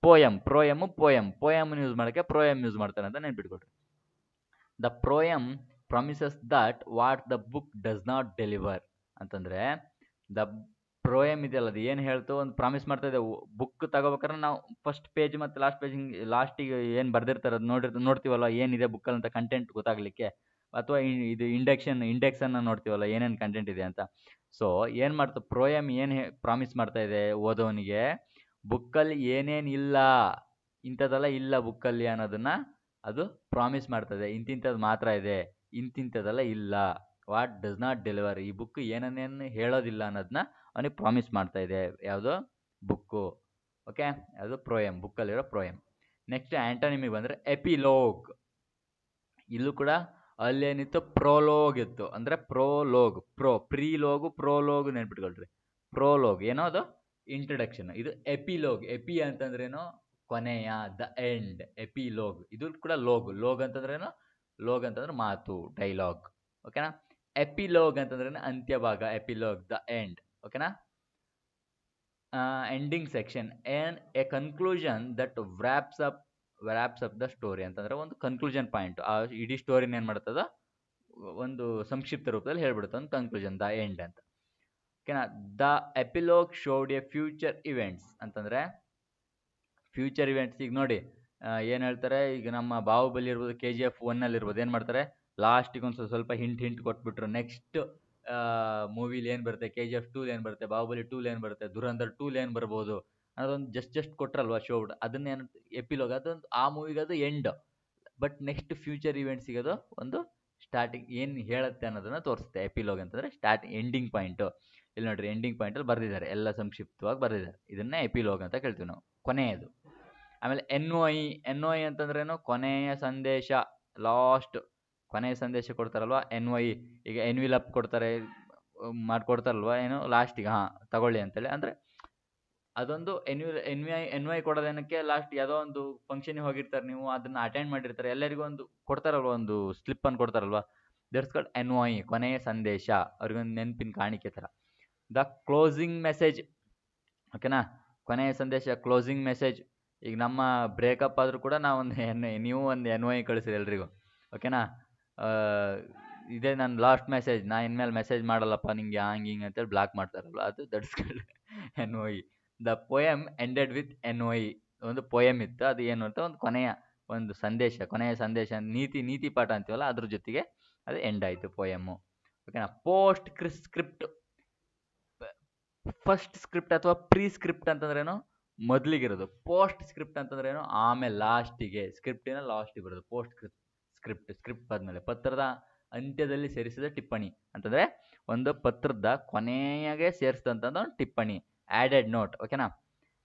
ಪೋಯಮ್ನ ಯೂಸ್ ಮಾಡೋಕ್ಕೆ ಪ್ರೋಯಮ್ ಯೂಸ್ ಮಾಡ್ತಾರೆ ಅಂತ ನೆನ್ಪಿಟ್ಕೊಡ್ರಿ. The proem promises that what the book does not deliver ಅಂತಂದರೆ, ದ ಪ್ರೋಯಮ್ ಇದೆಯಲ್ಲ, ಅದು ಏನು ಹೇಳ್ತು, ಒಂದು ಪ್ರಾಮಿಸ್ ಮಾಡ್ತಾ ಇದೆ. ಬುಕ್ ತಗೋಬೇಕಾದ್ರೆ ನಾವು ಫಸ್ಟ್ ಪೇಜ್ ಮತ್ತು ಲಾಸ್ಟಿಗೆ ಏನು ಬರ್ದಿರ್ತಾರೆ ಅದು ನೋಡ್ತೀವಲ್ಲ, ಏನಿದೆ ಬುಕ್ಕಲ್ಲಿ ಅಂತ ಕಂಟೆಂಟ್ ಗೊತ್ತಾಗಲಿಕ್ಕೆ, ಅಥವಾ ಇದು ಇಂಡೆಕ್ಸನ್ನು ನೋಡ್ತೀವಲ್ಲ, ಏನೇನು ಕಂಟೆಂಟ್ ಇದೆ ಅಂತ. ಸೊ ಏನು ಮಾಡ್ತು ಪ್ರೋಯಮ್, ಏನು ಪ್ರಾಮಿಸ್ ಮಾಡ್ತಾ ಇದೆ ಓದೋನಿಗೆ, ಬುಕ್ಕಲ್ಲಿ ಏನೇನಿಲ್ಲ, ಇಂಥದ್ದೆಲ್ಲ ಇಲ್ಲ ಬುಕ್ಕಲ್ಲಿ ಅನ್ನೋದನ್ನು ಅದು ಪ್ರಾಮಿಸ್ ಮಾಡ್ತದೆ. ಇಂತಿಂಥದ್ದು ಮಾತ್ರ ಇದೆ, ಇಂತಿಂಥದ್ದೆಲ್ಲ ಇಲ್ಲ. ವಾಟ್ ಡಸ್ ನಾಟ್ ಡೆಲಿವರ್, ಈ ಬುಕ್ ಏನನ್ನೇನು ಹೇಳೋದಿಲ್ಲ ಅನ್ನೋದನ್ನ ಅವನಿಗೆ ಪ್ರಾಮಿಸ್ ಮಾಡ್ತಾ ಇದೆ ಯಾವುದು ಬುಕ್ಕು. ಓಕೆ, ಅದು ಪ್ರೋಯಮ್, ಬುಕ್ಕಲ್ಲಿರೋ ಪ್ರೋಯಮ್. ನೆಕ್ಸ್ಟ್ ಆ್ಯಂಟೋನಿಮಿಗೆ ಬಂದರೆ ಎಪಿಲೋಗ್. ಇಲ್ಲೂ ಕೂಡ ಅಲ್ಲೇನಿತ್ತು, ಪ್ರೋಲೋಗ್ ಇತ್ತು. ಅಂದರೆ ಪ್ರೀಲೋಗು ನೆನ್ಪಿಟ್ಕೊಳ್ರಿ. ಪ್ರೋಲೋಗ್ ಏನೋ ಅದು ಇಂಟ್ರಡಕ್ಷನ್, ಇದು ಎಪಿಲೋಗ್. ಅಂತಂದ್ರೇನು? ಕೊನೆಯ, ದ ಎಂಡ್. ಎಪಿಲೋಗ್. ಇದು ಕೂಡ ಲೋಗ್ ಅಂತಂದ್ರೇನು? ಲೋಗ್ ಅಂತಂದ್ರೆ ಮಾತು, ಡೈಲಾಗ್. ಓಕೆನಾ. ಎಪಿಲೋಗ್ ಅಂತಂದ್ರೆ ಅಂತ್ಯಭಾಗ, ಎಪಿಲೋಗ್ ದ ಎಂಡ್. ಓಕೆನಾ. Ending section, a conclusion that wraps up the story ಅಂತಂದ್ರೆ ಒಂದು ಕನ್ಕ್ಲೂಷನ್ ಪಾಯಿಂಟ್. ಆ ಇಡೀ ಸ್ಟೋರಿನ ಏನು ಮಾಡ್ತದ, ಒಂದು ಸಂಕ್ಷಿಪ್ತ ರೂಪದಲ್ಲಿ ಹೇಳ್ಬಿಡುತ್ತೆ, ಒಂದು ಕನ್ಕ್ಲೂಷನ್, ದ ಎಂಡ್ ಅಂತ. ಓಕೆನಾ. The epilogue showed a future events ಅಂತಂದ್ರೆ ಫ್ಯೂಚರ್ ಇವೆಂಟ್ಸ್. ಈಗ ನೋಡಿ ಏನು ಹೇಳ್ತಾರೆ, ಈಗ ನಮ್ಮ ಬಾಹುಬಲಿ ಇರ್ಬೋದು, KGF 1 ಇರ್ಬೋದು, ಏನು ಮಾಡ್ತಾರೆ ಲಾಸ್ಟಿಗೆ ಒಂದು ಸ್ವಲ್ಪ ಹಿಂಟ್ ಕೊಟ್ಬಿಟ್ರು. ನೆಕ್ಸ್ಟ್ ಮೂವಿಲಿ ಏನು ಬರುತ್ತೆ, KGF 2 ಏನು ಬರುತ್ತೆ, ಬಾಹುಬಲಿ 2 ಏನು ಬರುತ್ತೆ, ಧುರಂಧರ್ 2 ಏನು ಬರ್ಬೋದು ಅನ್ನೋದೊಂದು ಜಸ್ಟ್ ಕೊಟ್ರಲ್ವಾ ಶೋಡ್, ಅದನ್ನೇನು ಎಪಿಲೋಗ್, ಅದೊಂದು ಆ ಮೂವಿಗೆ ಅದು ಎಂಡ್. ಬಟ್ ನೆಕ್ಸ್ಟ್ ಫ್ಯೂಚರ್ ಇವೆಂಟ್ಸಿಗೆ ಅದು ಒಂದು ಸ್ಟಾರ್ಟಿಂಗ್ ಏನು ಹೇಳುತ್ತೆ ಅನ್ನೋದನ್ನ ತೋರಿಸುತ್ತೆ. ಎಪಿಲೋಗ್ ಅಂತಂದರೆ ಎಂಡಿಂಗ್ ಪಾಯಿಂಟು. ಇಲ್ಲಿ ನೋಡ್ರಿ ಎಂಡಿಂಗ್ ಪಾಯಿಂಟಲ್ಲಿ ಬರೆದಿದ್ದಾರೆ, ಎಲ್ಲ ಸಂಕ್ಷಿಪ್ತವಾಗಿ ಬರೆದಿದ್ದಾರೆ. ಇದನ್ನೇ ಎಪಿಲೋಗ್ ಅಂತ ಕೇಳ್ತೀವಿ ನಾವು, ಕೊನೆಯದು. ಆಮೇಲೆ ಎನ್ ಒ ಐ ಅಂತಂದ್ರೇನು? ಕೊನೆಯ ಸಂದೇಶ, ಲಾಸ್ಟ್ ಕೊನೆಯ ಸಂದೇಶ ಕೊಡ್ತಾರಲ್ವ NY. ಈಗ ಎನ್ವಿಲಪ್ ಕೊಡ್ತಾರೆ, ಮಾಡಿಕೊಡ್ತಾರಲ್ವ ಏನು ಲಾಸ್ಟಿಗೆ, ಹಾಂ ತಗೊಳ್ಳಿ ಅಂತೇಳಿ. ಅಂದರೆ ಅದೊಂದು ಎನ್ ವೈ ಕೊಡೋದೇನಕ್ಕೆ? ಲಾಸ್ಟ್ ಯಾವುದೋ ಒಂದು ಫಂಕ್ಷನ್ಗೆ ಹೋಗಿರ್ತಾರೆ, ನೀವು ಅದನ್ನು ಅಟೆಂಡ್ ಮಾಡಿರ್ತಾರೆ, ಎಲ್ಲರಿಗೂ ಒಂದು ಕೊಡ್ತಾರಲ್ವ, ಒಂದು ಸ್ಲಿಪ್ಪನ್ನು ಕೊಡ್ತಾರಲ್ವ, ದಟ್ಸ್ ಕಾಲ್ಡ್ NY, ಕೊನೆಯ ಸಂದೇಶ, ಅವ್ರಿಗೊಂದು ನೆನಪಿನ ಕಾಣಿಕೆ ಥರ. ದ ಕ್ಲೋಸಿಂಗ್ ಮೆಸೇಜ್, ಓಕೆನಾ? ಕೊನೆಯ ಸಂದೇಶ, ಕ್ಲೋಸಿಂಗ್ ಮೆಸೇಜ್. ಈಗ ನಮ್ಮ ಬ್ರೇಕಪ್ ಆದರೂ ಕೂಡ ನೀವು ಒಂದು NY ಕಳಿಸಿರಿ ಎಲ್ರಿಗೂ, ಓಕೆನಾ? ಇದೇ ನನ್ನ ಲಾಸ್ಟ್ ಮೆಸೇಜ್, ನಾ ಇನ್ಮೇಲೆ ಮೆಸೇಜ್ ಮಾಡಲ್ಲಪ್ಪ ನಿಂಗೆ ಹಂಗೆ ಹಿಂಗೆ ಅಂತೇಳಿ ಬ್ಲಾಕ್ ಮಾಡ್ತಾರಲ್ವ, ಅದು that's called NY. The poem ended with NY. ಒಂದು ಪೊಯಮ್ ಇತ್ತು, ಅದು ಏನು ಅಂತ ಒಂದು ಕೊನೆಯ ಸಂದೇಶ, ನೀತಿ ಪಾಠ ಅಂತೀವಲ್ಲ, ಅದ್ರ ಜೊತೆಗೆ ಅದು ಎಂಡ್ ಆಯಿತು ಪೊಯಮ್ಮು, ಓಕೆನಾ? ಪೋಸ್ಟ್ ಸ್ಕ್ರಿಪ್ಟ್, ಫಸ್ಟ್ ಸ್ಕ್ರಿಪ್ಟ್ ಅಥವಾ ಪ್ರೀ ಸ್ಕ್ರಿಪ್ಟ್ ಅಂತಂದ್ರೇನು? ಮೊದಲಿಗಿರೋದು. ಪೋಸ್ಟ್ ಸ್ಕ್ರಿಪ್ಟ್ ಅಂತಂದ್ರೇನು? ಆಮೇಲೆ ಲಾಸ್ಟಿಗೆ, ಸ್ಕ್ರಿಪ್ಟಿನ ಲಾಸ್ಟಿಗೆ ಬರೋದು ಪೋಸ್ಟ್ ಸ್ಕ್ರಿಪ್ಟ್ ಆದಮೇಲೆ, ಪತ್ರದ ಅಂತ್ಯದಲ್ಲಿ ಸೇರಿಸಿದ ಟಿಪ್ಪಣಿ ಅಂತಂದರೆ ಒಂದು ಪತ್ರದ ಕೊನೆಯಾಗೆ ಸೇರಿಸಿದಂಥ ಒಂದು ಟಿಪ್ಪಣಿ, ಆ್ಯಡೆಡ್ ನೋಟ್, ಓಕೆನಾ?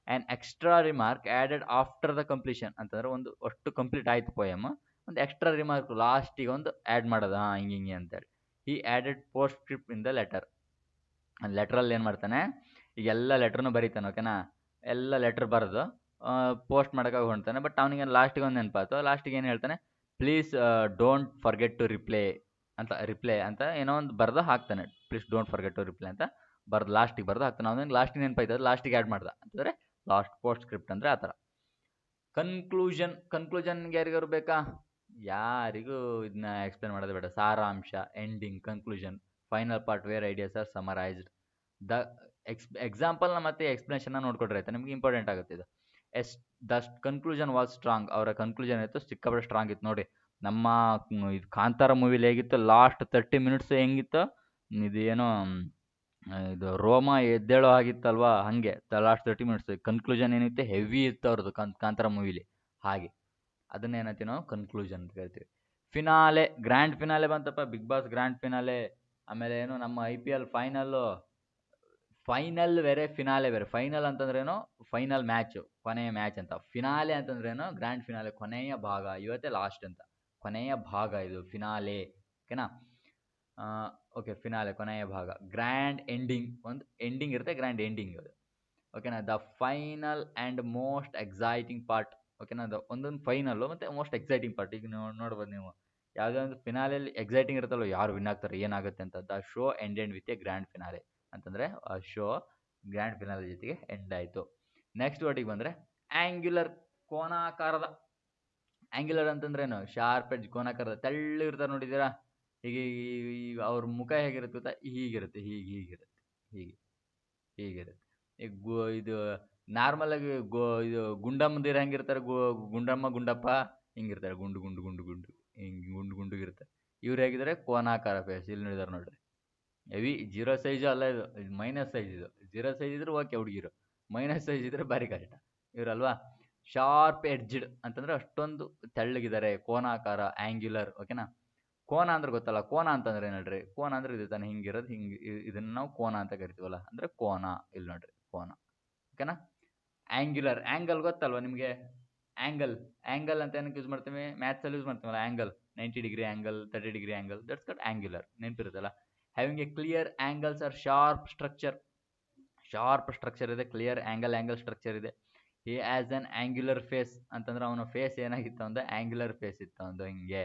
An extra remark added after the completion ಅಂತಂದರೆ ಒಂದು ಅಷ್ಟು ಕಂಪ್ಲೀಟ್ ಆಯಿತು ಪೊಯಮ್, ಒಂದು ಎಕ್ಸ್ಟ್ರಾ ರಿಮಾರ್ಕ್ ಲಾಸ್ಟಿಗೆ ಒಂದು ಆ್ಯಡ್ ಮಾಡೋದು, ಹಿಂಗೆ ಅಂತೇಳಿ. ಈ added postscript in the letter. ಲೆಟ್ರಲ್ಲಿ ಏನು ಮಾಡ್ತಾನೆ, ಈಗ ಎಲ್ಲ ಲೆಟ್ರನ್ನು ಬರೀತಾನೆ, ಓಕೆನಾ? ಎಲ್ಲ ಲೆಟ್ರ್ ಬರೆದು ಪೋಸ್ಟ್ ಮಾಡೋಕ್ಕಾಗಿ ಹೊಣ್ತಾನೆ. ಬಟ್ ಅವನಿಗೆ ಲಾಸ್ಟಿಗೆ ಒಂದು ನೆನಪಾಯ್ತು, ಲಾಸ್ಟಿಗೆ ಏನು ಹೇಳ್ತಾನೆ? Please don't forget to reply ಅಂತ ಏನೋ ಒಂದು ಬರೆದು ಹಾಕ್ತಾನೆ. Please don't forget to reply ಅಂತ ಬರೆದು ಲಾಸ್ಟಿಗೆ ಬರೆದು ಹಾಕ್ತಾನೆ. ಅವನಿಗೆ ಲಾಸ್ಟಿಗೆ ನೆನಪಾಯ್ತು, ಅದು ಲಾಸ್ಟಿಗೆ ಆ್ಯಡ್ ಮಾಡ್ದ ಅಂತಂದರೆ ಲಾಸ್ಟ್ ಪೋಸ್ಟ್ ಸ್ಕ್ರಿಪ್ಟ್ ಅಂದರೆ ಆ ಥರ. ಕನ್ಕ್ಲೂಷನ್ಗೆ ಯಾರಿಗಾರು ಬೇಕಾ? ಯಾರಿಗೂ ಇದನ್ನ ಎಕ್ಸ್ಪ್ಲೇನ್ ಮಾಡೋದು ಬೇಡ. ಸಾರಾಂಶ, ending, conclusion, final part where ideas are summarised. The ಎಕ್ಸಾಂಪಲ್ನ ಮತ್ತು ಎಕ್ಸ್ಪ್ಲನೇಷನ್ನ ನೋಡ್ಕೊಡ್ರೆ ಆಯ್ತಾ, ನಿಮ್ಗೆ ಇಂಪಾರ್ಟೆಂಟ್ ಆಗುತ್ತೆ ಇದು. The conclusion was strong. ಅವರ ಕನ್ಕ್ಲೂಷನ್ ಇತ್ತು ಸಿಕ್ಕಾಪಟ್ಟೆ ಸ್ಟ್ರಾಂಗ್ ಇತ್ತು. ನೋಡಿ, ನಮ್ಮ ಇದು ಕಾಂತಾರ ಮೂವಿಲಿ ಹೇಗಿತ್ತು, ಲಾಸ್ಟ್ 30 ಮಿನಿಟ್ಸ್ ಹೆಂಗಿತ್ತು, ಇದು ಏನೋ ಇದು ರೋಮ ಎದ್ದೇಳೋ ಆಗಿತ್ತಲ್ವಾ, ಹಾಗೆ ಲಾಸ್ಟ್ 30 ಮಿನಿಟ್ಸ್ ಕನ್ಕ್ಲೂಷನ್ ಏನಿತ್ತು, ಹೆವಿ ಇತ್ತು ಅವ್ರದ್ದು ಕಾಂತಾರ ಮೂವಿಲಿ. ಹಾಗೆ ಅದನ್ನೇನೈತಿ ನಾವು ಕನ್ಕ್ಲೂಷನ್ ಅಂತ ಹೇಳ್ತೀವಿ. ಫಿನಾಲೆ, ಗ್ರ್ಯಾಂಡ್ ಫಿನಾಲೆ ಬಂತಪ್ಪ, ಬಿಗ್ ಬಾಸ್ ಗ್ರ್ಯಾಂಡ್ ಫಿನಾಲೆ. ಆಮೇಲೆ ಏನು ನಮ್ಮ IPL ಫೈನಲ್ ಬೇರೆ, ಫಿನಾಲೆ ಬೇರೆ. ಫೈನಲ್ ಅಂತಂದ್ರೇನು? ಫೈನಲ್ ಮ್ಯಾಚು, ಕೊನೆಯ ಮ್ಯಾಚ್ ಅಂತ. ಫಿನಾಲೆ ಅಂತಂದ್ರೇನು? ಗ್ರ್ಯಾಂಡ್ ಫಿನಾಲೆ, ಕೊನೆಯ ಭಾಗ, ಇವತ್ತೇ ಲಾಸ್ಟ್ ಅಂತ, ಕೊನೆಯ ಭಾಗ ಇದು ಫಿನಾಲೆ, ಓಕೆನಾ? ಓಕೆ, ಫಿನಾಲೆ ಕೊನೆಯ ಭಾಗ. ಗ್ರ್ಯಾಂಡ್ ಎಂಡಿಂಗ್, ಒಂದು ಎಂಡಿಂಗ್ ಇರುತ್ತೆ, ಗ್ರ್ಯಾಂಡ್ ಎಂಡಿಂಗ್ ಅದು, ಓಕೆನಾ? The final and most exciting part, ಓಕೆನಾ? ಅದು ಒಂದೊಂದು ಫೈನಲ್ಲು ಮತ್ತು ಮೋಸ್ಟ್ ಎಕ್ಸೈಟಿಂಗ್ ಪಾರ್ಟ್. ಈಗ ನೋಡ್ಬೋದು ನೀವು, ಯಾವುದೇ ಒಂದು ಫಿನಾಲೆಯಲ್ಲಿ ಎಕ್ಸೈಟಿಂಗ್ ಇರುತ್ತಲ್ವ, ಯಾರು ವಿನ್ ಆಗ್ತಾರೆ, ಏನಾಗುತ್ತೆ ಅಂತ. The show ended with A grand finale ಅಂತಂದರೆ ಆ ಶೋ ಗ್ರ್ಯಾಂಡ್ ಫಿನಾಲೆ ಜೊತೆಗೆ ಎಂಡ್ ಆಯಿತು. ನೆಕ್ಸ್ಟ್ ವರ್ಡಿಗೆ ಬಂದರೆ ಆ್ಯಂಗ್ಯುಲರ್, ಕೋನಾಕಾರದ. ಆ್ಯಂಗ್ಯುಲರ್ ಅಂತಂದ್ರೇನು? ಶಾರ್ಪ್ ಎಡ್ಜ್, ಕೋನಾಕಾರದ, ತೆಳ್ಳಗಿರ್ತಾರೆ ನೋಡಿದ್ದೀರಾ? ಹೀಗೆ ಅವ್ರ ಮುಖ ಹೇಗಿರುತ್ತೆ ಗೊತ್ತಾ? ಹೀಗಿರುತ್ತೆ, ಹೀಗಿರುತ್ತೆ. ಈಗ ಇದು ನಾರ್ಮಲಾಗಿ ಇದು ಗುಂಡಮ್ಮದಿರು ಹೆಂಗಿರ್ತಾರೆ, ಗುಂಡಪ್ಪ ಹಿಂಗಿರ್ತಾರೆ, ಗುಂಡು ಹಿಂಗೆ ಗುಂಡುಗಿರುತ್ತೆ. ಇವ್ರು ಹೇಗಿದ್ದಾರೆ? ಕೋನಾಕಾರ ಫೇಸ್. ಇಲ್ಲಿ ನೋಡಿದಾರೆ ನೋಡ್ರಿ, ಹೆವಿ. 0 ಸೈಜು ಅಲ್ಲ ಇದು ಮೈನಸ್ ಸೈಜ್. ಇದು 0 ಸೈಜ್ ಇದ್ರೆ ಓಕೆ ಹುಡುಗಿರು, ಮೈನಸ್ ಸೈಜ್ ಇದ್ರೆ ಭಾರಿ ಕಷ್ಟ ಇವರಲ್ವಾ. ಶಾರ್ಪ್ ಎಡ್ಜ್ಡ್ ಅಂತಂದರೆ ಅಷ್ಟೊಂದು ತೆಳ್ಳಗಿದ್ದಾರೆ, ಕೋನಾಕಾರ, ಆ್ಯಂಗ್ಯುಲರ್, ಓಕೆನಾ? ಕೋನ ಅಂದ್ರೆ ಗೊತ್ತಲ್ಲ, ಕೋನ ಅಂತಂದ್ರೆ ಏನು ಹೇಳ್ರಿ? ಕೋನ ಅಂದ್ರೆ ಇದು ತಾನೆ, ಹಿಂಗಿರೋದು, ಹಿಂಗೆ. ಇದನ್ನು ನಾವು ಕೋನ ಅಂತ ಕರಿತೀವಲ್ಲ, ಅಂದರೆ ಕೋನ. ಇಲ್ಲಿ ನೋಡ್ರಿ, ಕೋನ, ಓಕೆನಾ? ಆ್ಯಂಗ್ಯುಲರ್, ಆ್ಯಂಗಲ್ ಗೊತ್ತಲ್ವ ನಿಮಗೆ? ಆ್ಯಂಗಲ್ ಅಂತ ಏನಕ್ಕೆ ಯೂಸ್ ಮಾಡ್ತೀವಿ? ಮ್ಯಾಥ್ಸಲ್ಲಿ ಯೂಸ್ ಮಾಡ್ತೀವಲ್ಲ, angle. 90 degree angle, 30 degree angle, that's called angular. ನೆನಪಿರುತ್ತಲ್ಲ. Having a clear angles are sharp structure ಇದೆ, ಕ್ಲಿಯರ್ ಆ್ಯಂಗಲ್ ಸ್ಟ್ರಕ್ಚರ್ ಇದೆ. He has an angular face ಅಂತಂದ್ರೆ ಅವನ ಫೇಸ್ ಏನಾಗಿತ್ತು ಅಂದ್ರೆ ಆ್ಯಂಗ್ಯುಲರ್ ಫೇಸ್ ಇತ್ತು ಒಂದು, ಹಿಂಗೆ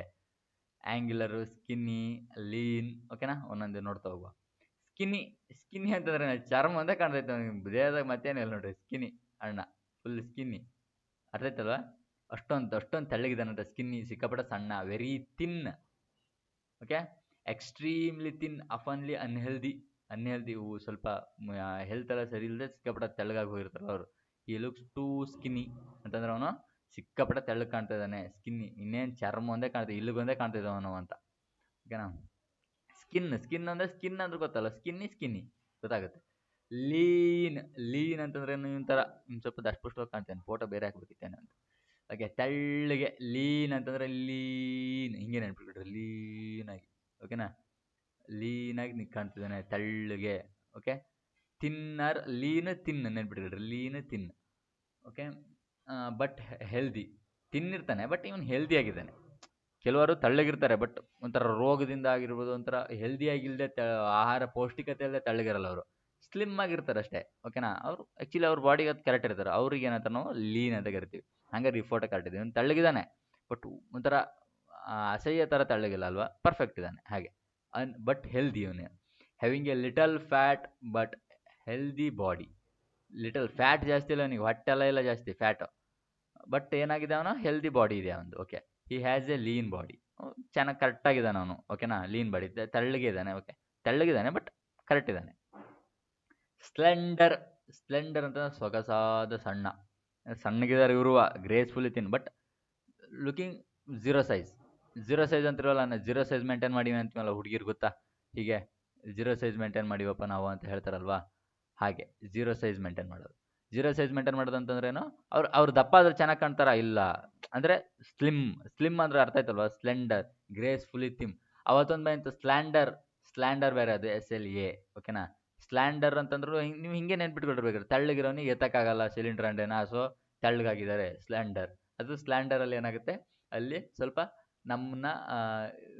ಆ್ಯಂಗ್ಯುಲರು, ಸ್ಕಿನ್ನಿ, ಲೀನ್, ಓಕೆನಾ? ಒಂದೊಂದೇ ನೋಡ್ತಾ ಹೋಗುವ. ಸ್ಕಿನ್ನಿ ಅಂತಂದ್ರೆ ಚರ್ಮ ಒಂದೇ ಕಾಣ್ತೈತೆ ಅವ್ನಿಗೆ, ದೇಹದಾಗ ಮತ್ತೇನಿಲ್ಲ ನೋಡ್ರಿ. ಸ್ಕಿನ್ನಿ ಅಣ್ಣ, ಫುಲ್ ಸ್ಕಿನ್ನಿ, ಅರ್ಥ ಆಯ್ತಲ್ವ? ಅಷ್ಟೊಂದು ತೆಳ್ಳಗಿದಾನಂತ, ಸ್ಕಿನ್ನಿ, ಸಿಕ್ಕಾಪಟ್ಟೆ ಸಣ್ಣ, very thin, okay? Extremely thin, awfully unhealthy, ಸ್ವಲ್ಪ ಹೆಲ್ತ್ ಎಲ್ಲ ಸರಿ ಇಲ್ಲದೆ ಸಿಕ್ಕಾಪಟ್ಟೆ ತೆಳ್ಳಗಾಗಿ ಹೋಗಿರ್ತಾರಲ್ಲ ಅವರು. ಈ ಲುಕ್ಸ್ ಟೂ ಸ್ಕಿನ್ನಿ ಅಂತಂದ್ರೆ ಅವನು ಸಿಕ್ಕಾಪಟ್ಟೆ ತೆಳ್ಳಗೆ ಕಾಣ್ತಾ ಇದ್ದಾನೆ, ಸ್ಕಿನ್ನಿ. ಇನ್ನೇನು ಚರ್ಮ ಒಂದೇ ಕಾಣ್ತದೆ, ಇಲ್ಲಿಗೊಂದೇ ಕಾಣ್ತಿದ್ದ ಅವನು ಅಂತ, ಓಕೆನಾ? ಸ್ಕಿನ್ ಅಂದ್ರೆ ಗೊತ್ತಲ್ಲ, ಸ್ಕಿನ್ನಿ ಗೊತ್ತಾಗುತ್ತೆ. ಲೀನ್ ಅಂತಂದ್ರೆ ಒಂಥರ ಸ್ವಲ್ಪ ದಷ್ಟಪುಷ್ಟವಾಗಿ ಕಾಣ್ತೇನೆ, ಫೋಟೋ ಬೇರೆ ಹಾಕ್ಬೇಕಿತ್ತೇನೆ ಅಂತ. ಓಕೆ, ತೆಳ್ಳಗೆ. ಲೀನ್ ಅಂತಂದ್ರೆ ಲೀನ್, ಹಿಂಗೆ ನೆನ್ಪಿಟ್ಬಿಟ್ರೆ ಲೀನ್ ಆಗಿ. ಓಕೆನಾ, ಲೀನ್ ಆಗಿ ಕಾಣ್ತಿದ್ದಾನೆ, ತೆಳ್ಳಗೆ. ಓಕೆ, ತಿನ್ನರ್, ಲೀನ್ ತಿನ್ ನೆನ್ಪಿಟ್ಬಿಟ್ರೆ lean thin. Okay, but healthy. ತಿನ್ನಿರ್ತಾನೆ ಬಟ್ ಇವನು ಹೆಲ್ದಿ ಆಗಿದ್ದಾನೆ. ಕೆಲವರು ತೆಳ್ಳಗಿರ್ತಾರೆ ಬಟ್ ಒಂಥರ ರೋಗದಿಂದ ಆಗಿರ್ಬೋದು, ಒಂಥರ ಹೆಲ್ದಿ ಆಗಿಲ್ಲದೆ, ಆಹಾರ ಪೌಷ್ಟಿಕತೆ ಇಲ್ಲದೆ ತೆಳ್ಳಗಿರಲ್ಲ ಅವರು, ಸ್ಲಿಮ್ ಆಗಿರ್ತಾರೆ ಅಷ್ಟೇ. ಓಕೆನಾ, ಅವರು ಆ್ಯಕ್ಚುಲಿ ಅವ್ರ ಬಾಡಿಗೆ ಅದು ಕರೆಕ್ಟ್ ಇರ್ತಾರೆ, ಅವ್ರಿಗೆ ಏನಂತ ನಾವು ಲೀನ್ ಅಂತ ಕರಿತೀವಿ. ಹಂಗಾರೆ ಈ ಫೋಟೋ ಕರೆಕ್ಟ್ ಇದೆ, ಇವನು ತೆಳ್ಳಗಿದ್ದಾನೆ ಬಟ್ ಒಂಥರ ಅಸಹ್ಯ ಥರ ತೆಳ್ಳಗಿಲ್ಲ ಅಲ್ವಾ, ಪರ್ಫೆಕ್ಟ್ ಇದ್ದಾನೆ ಹಾಗೆ. ಬಟ್ ಹೆಲ್ದಿ ಇವನು, having A little fat but healthy body. Little fat ಜಾಸ್ತಿ ಇಲ್ಲ ಅವನಿಗೆ, ಹೊಟ್ಟೆಲ್ಲ ಇಲ್ಲ ಜಾಸ್ತಿ ಫ್ಯಾಟು, ಬಟ್ ಏನಾಗಿದೆ, ಅವನು ಹೆಲ್ದಿ ಬಾಡಿ ಇದೆ ಅವನದು. Okay, he has a lean body. ಚೆನ್ನಾಗಿ ಕರೆಕ್ಟಾಗಿದ್ದಾನೆ ಅವನು. ಓಕೆನಾ, ಲೀನ್ ಬಾಡಿ, ತೆಳ್ಳಗೆ ಇದ್ದಾನೆ. ಓಕೆ, ತೆಳ್ಳಗಿದ್ದಾನೆ ಬಟ್ ಕರೆಕ್ಟ್ ಇದ್ದಾನೆ. ಸ್ಲೆಂಡರ್. ಸ್ಲೆಂಡರ್ ಅಂತ ಸೊಗಸಾದ, ಸಣ್ಣ. ಸಣ್ಣಗಿದ್ದಾರೆ ಇವರು, gracefully thin but looking zero size. Zero size ಅಂತಿರಲ್ಲ, ಝೀರೋ ಸೈಜ್ ಮೇಂಟೈನ್ ಮಾಡಿವಿ ಅಂತೀವಲ್ಲ ಹುಡುಗಿರು, ಗೊತ್ತಾ? ಹೀಗೆ ಝೀರೋ ಸೈಜ್ ಮೇಂಟೈನ್ ಮಾಡಿವಪ್ಪ ನಾವು ಅಂತ ಹೇಳ್ತಾರಲ್ವಾ, ಹಾಗೆ ಝೀರೋ ಸೈಜ್ ಮೇಂಟೈನ್ ಮಾಡೋದು. ಝೀರೋ ಸೈಜ್ ಮೇಂಟೈನ್ ಮಾಡೋದು ಅಂತಂದ್ರೇನು, ಅವ್ರು ದಪ್ಪ ಆದ್ರೆ ಚೆನ್ನಾಗಿ ಕಾಣ್ತಾರ? ಇಲ್ಲ, ಅಂದರೆ ಸ್ಲಿಮ್. ಸ್ಲಿಮ್ ಅಂದ್ರೆ ಅರ್ಥ ಆಯ್ತಲ್ವಾ, ಸ್ಲೆಂಡರ್, ಗ್ರೇಸ್ಫುಲಿ ತಿಮ್. ಅವತ್ತೊಂದು ಬಂತು ಸ್ಲ್ಯಾಂಡರ್. ಸ್ಲ್ಯಾಂಡರ್ ಬೇರೆ, ಅದು SLA. ಓಕೆನಾ, ಸ್ಲ್ಯಾಂಡರ್ ಅಂತಂದ್ರು ನೀವು ಹಿಂಗೆ ನೆನ್ಪಿಟ್ಕೊಳ್ಬೇಕಾದ್ರೆ, ತೆಳ್ಳಗಿರೋನಿಗೆ ಎತ್ತಕ್ಕಾಗಲ್ಲ ಸಿಲಿಂಡರ್ ಅಂಡೇನ, ಸೊ ತೆಳ್ಳಗಾಗಿದ್ದಾರೆ, ಸ್ಲ್ಯಾಂಡರ್. ಅದು ಸ್ಲ್ಯಾಂಡರಲ್ಲಿ ಏನಾಗುತ್ತೆ, ಅಲ್ಲಿ ಸ್ವಲ್ಪ ನಮ್ಮನ್ನ